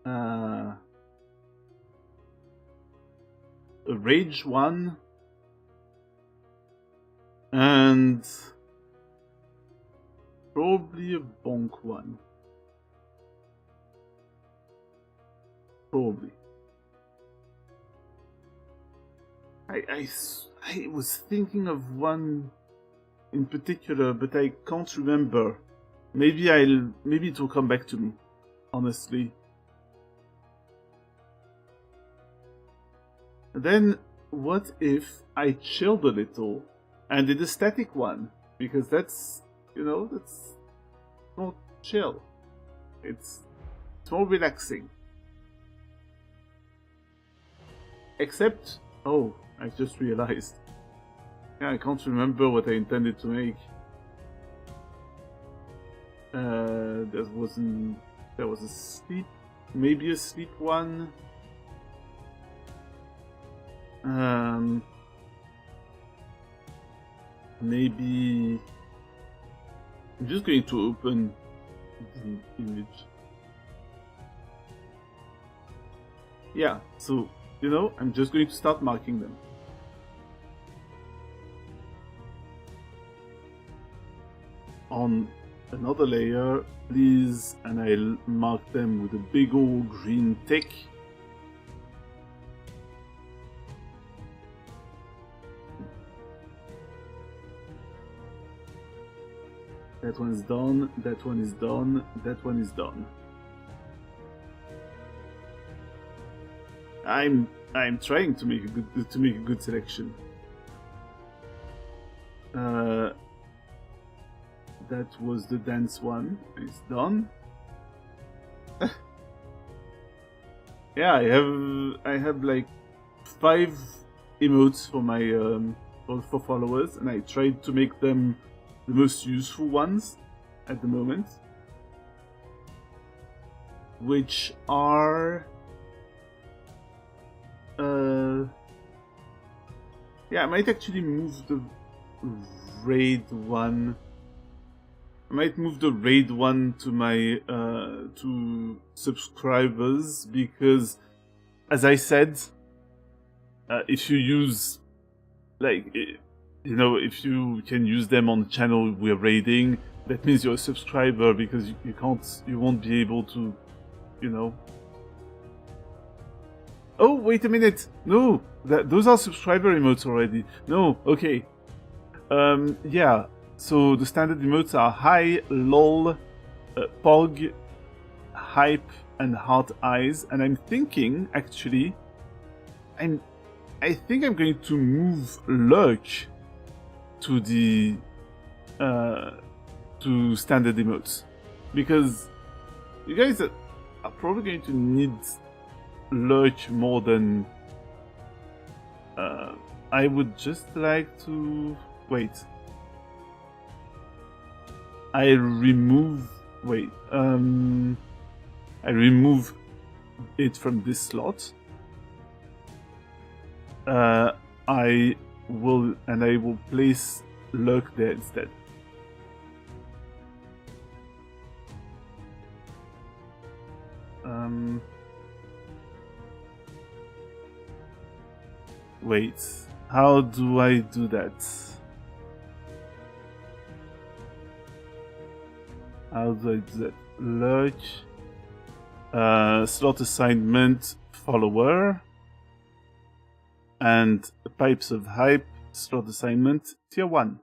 a rage one, and probably a bonk one. Probably. I was thinking of one in particular, but I can't remember. Maybe it will come back to me, honestly. Then what if I chilled a little and did a static one? Because that's, that's more chill. It's more relaxing. Except, oh, I just realized. Yeah, I can't remember what I intended to make. There was a sleep, maybe a sleep one. Maybe I'm just going to open the image. Yeah, so I'm just going to start marking them. On another layer, please, and I'll mark them with a big old green tick. That one is done, that one is done, that one is done. I'm trying to make a good selection. That was the dance one. It's done. Yeah, I have like 5 emotes for my for followers, and I tried to make them the most useful ones at the moment, which are yeah, I might actually move the raid one. I might move the raid one to my to subscribers, because, as I said, if you use if you can use them on the channel we're raiding, that means you're a subscriber, because you won't be able to, Oh, wait a minute! No! Those are subscriber emotes already. No, okay. Yeah, so the standard emotes are hi, lol, pog, hype, and heart eyes, and I'm thinking, actually, I'm I think I'm going to move Lurk to the to standard emotes, because you guys are probably going to need Lurk more than I would just like to wait. I remove it from this slot. I will place Lurk there instead. Wait, how do I do that? How do I do that? Lurk, slot assignment, follower, and Pipes of Hype, slot assignment, tier 1.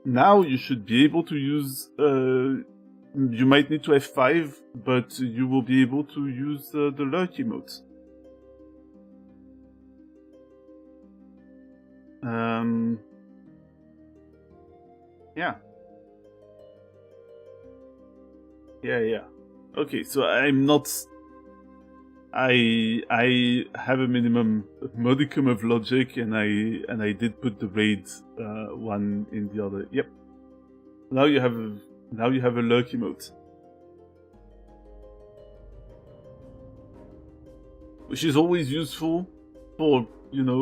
Now you should be able to use, you might need to have 5, but you will be able to use the Lurk emote. Yeah. Yeah. Okay, so I'm not... I have a modicum of logic, and I did put the raid one in the other. Yep. Now you have a Lurk emote, which is always useful for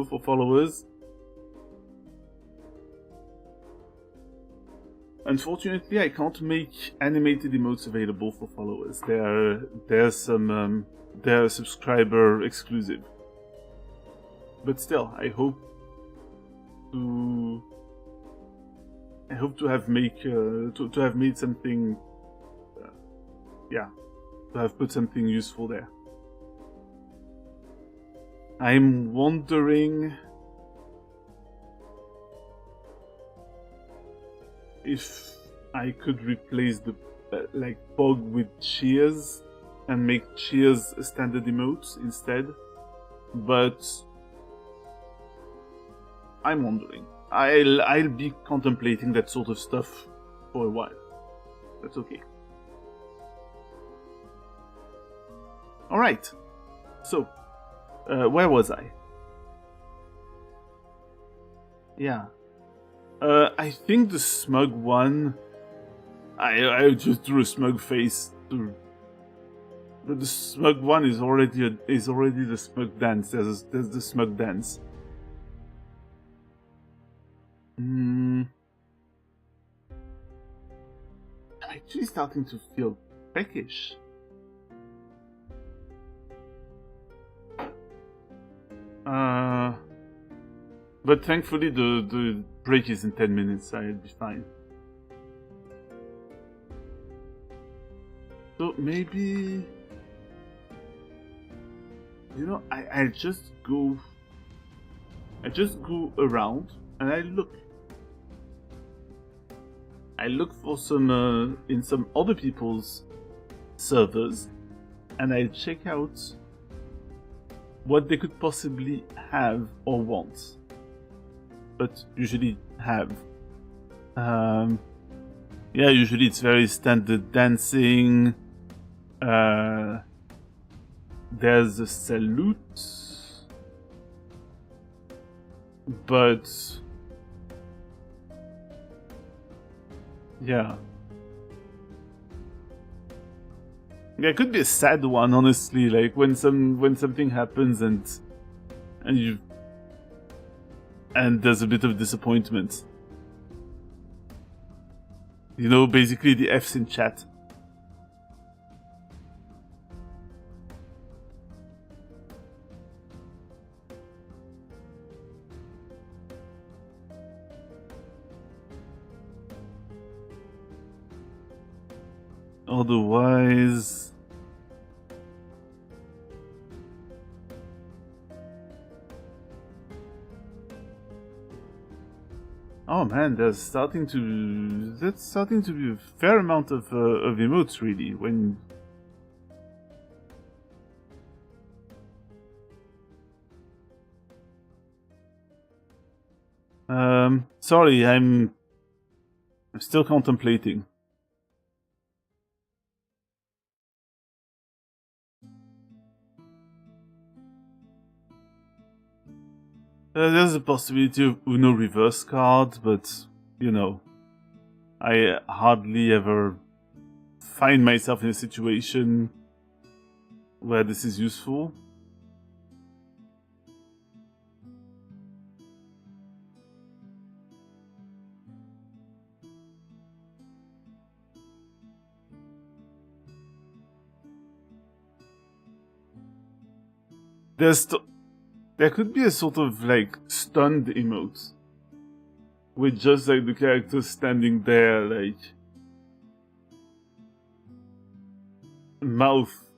for followers. Unfortunately, I can't make animated emotes available for followers. They're subscriber exclusive. But still, I hope to have made something. To have put something useful there. I'm wondering if I could replace the Pog with Cheers and make Cheers a standard emote instead, but I'm wondering. I'll be contemplating that sort of stuff for a while. That's okay. Alright, so where was I? Yeah. I think the smug one. I just drew a smug face, but the smug one is already the smug dance. There's the smug dance. I'm actually starting to feel peckish. But thankfully the break is in 10 minutes, I'll be fine. So maybe... I just go around and I look. I look for some, in some other people's servers, and I check out what they could possibly have or want. But usually have. Usually it's very standard dancing. There's a salute. But... yeah. It could be a sad one, honestly, like when something happens and there's a bit of disappointment. Basically the F's in chat. Otherwise... oh man, that's starting to be a fair amount of emotes, really, when... Sorry, I'm still contemplating. There's a possibility of Uno reverse card, but, you know, I hardly ever find myself in a situation where this is useful. There could be a sort of like stunned emote with just like the character standing there, like mouth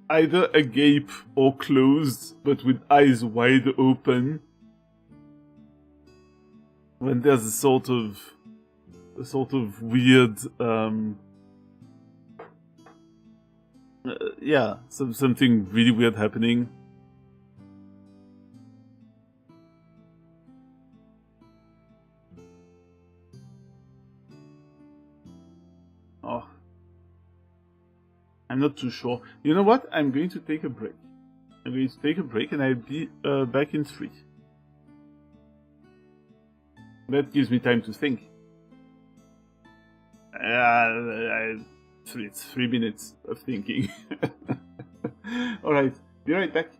either agape or closed, but with eyes wide open. When there's a sort of weird, yeah, something really weird happening. Oh, I'm not too sure. You know what? I'm going to take a break. And I'll be back in 3. That gives me time to think. It's 3 minutes of thinking. Alright, be right back.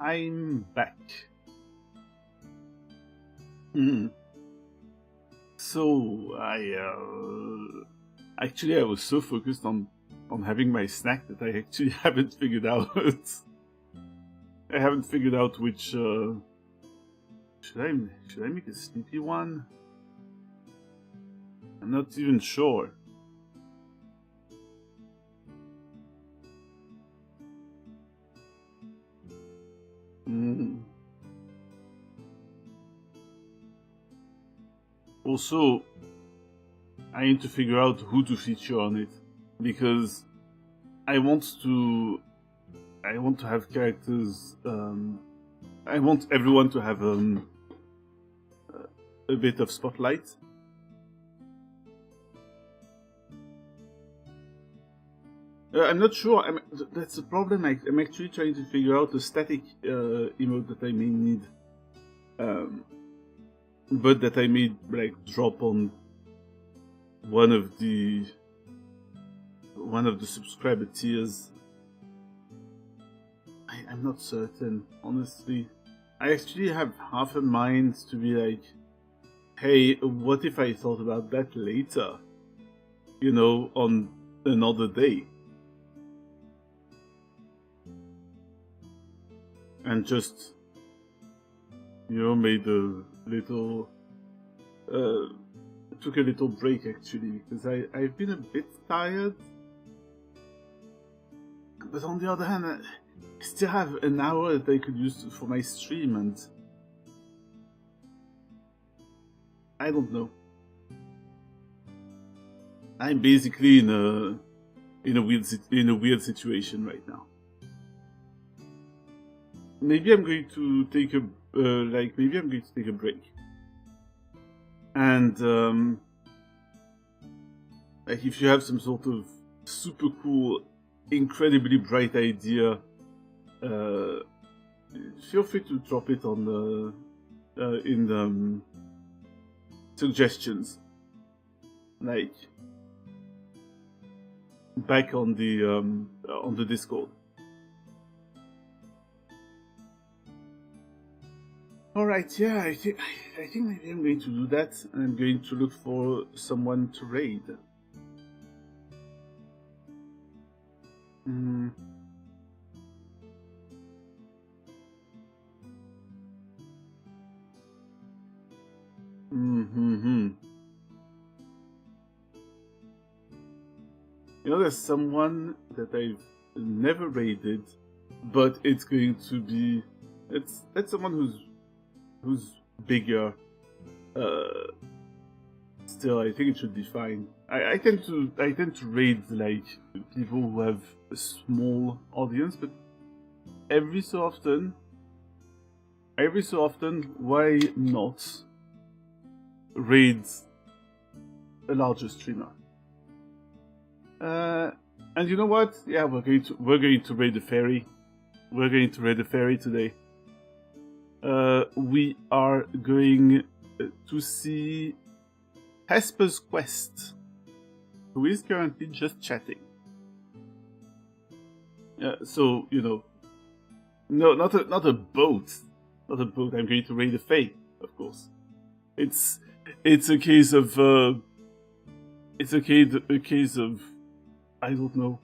I'm back. Hmm. So actually I was so focused on having my snack that I actually haven't figured out. I haven't figured out which. Should I make a sleepy one? I'm not even sure. Also, I need to figure out who to feature on it, because I want to have characters. I want everyone to have a bit of spotlight. I'm not sure. That's the problem. I'm actually trying to figure out a static emote that I may need, but that I may like drop on one of the subscriber tiers. I'm not certain, honestly. I actually have half a mind to be like, hey, what if I thought about that later? You know, on another day. And just, you know, made a little, took a little break actually, because I've been a bit tired. But on the other hand, I still have an hour that I could use for my stream, and I don't know. I'm basically in a weird situation right now. Maybe I'm going to take a break, and like if you have some sort of super cool, incredibly bright idea, feel free to drop it on in the suggestions, like back on the Discord. Alright, yeah, I think maybe I'm going to do that, and I'm going to look for someone to raid. You know, there's someone that I've never raided, but it's going to be that's someone who's bigger. Still, I think it should be fine. I tend to raid like people who have a small audience, but every so often, why not raid a larger streamer? And you know what? Yeah, we're going to raid the fairy. We're going to raid the fairy today. We are going to see Hesper's Quest, who is currently just chatting. So you know, no, not a boat, not a boat. I'm going to raid a fae, of course. It's a case of I don't know,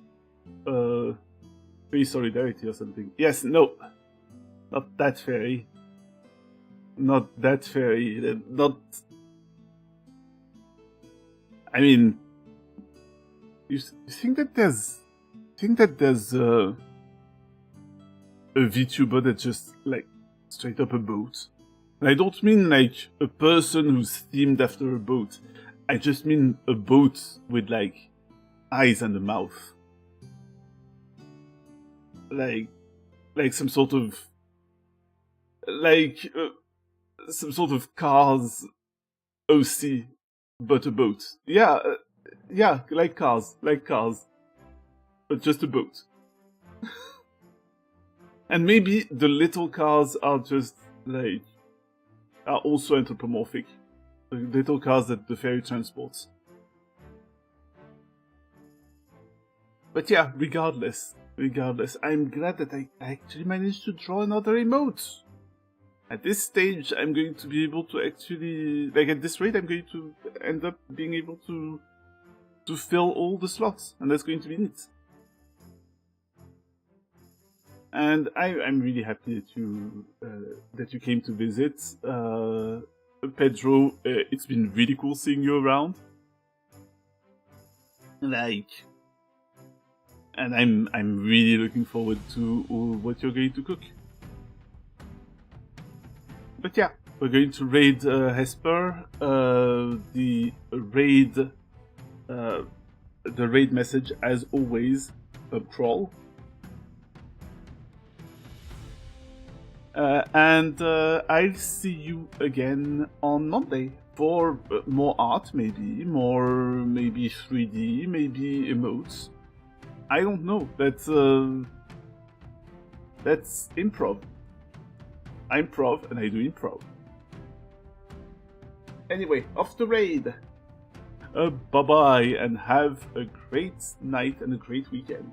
fae solidarity or something. Yes, no, not that fairy. Not that fairy. Not. I mean, you think that there's a VTuber that's just like straight up a boat? And I don't mean like a person who's themed after a boat. I just mean a boat with like eyes and a mouth, like some sort of Cars OC, but a boat. Yeah, like Cars, but just a boat. And maybe the little cars are just like are also anthropomorphic, the little cars that the ferry transports. But yeah, regardless, regardless, I'm glad that I actually managed to draw another emote. At this stage, I'm going to be able to actually, like at this rate, I'm going to end up being able to fill all the slots, and that's going to be neat. And I'm really happy that you came to visit, Pedro. It's been really cool seeing you around. And I'm really looking forward to what you're going to cook. But yeah, we're going to raid Hesper. The raid message, as always, crawl. And I'll see you again on Monday for more art, maybe 3D, maybe emotes. I don't know. That's improv. I'm prov and I do improv. Anyway, off to raid. Bye bye, and have a great night and a great weekend.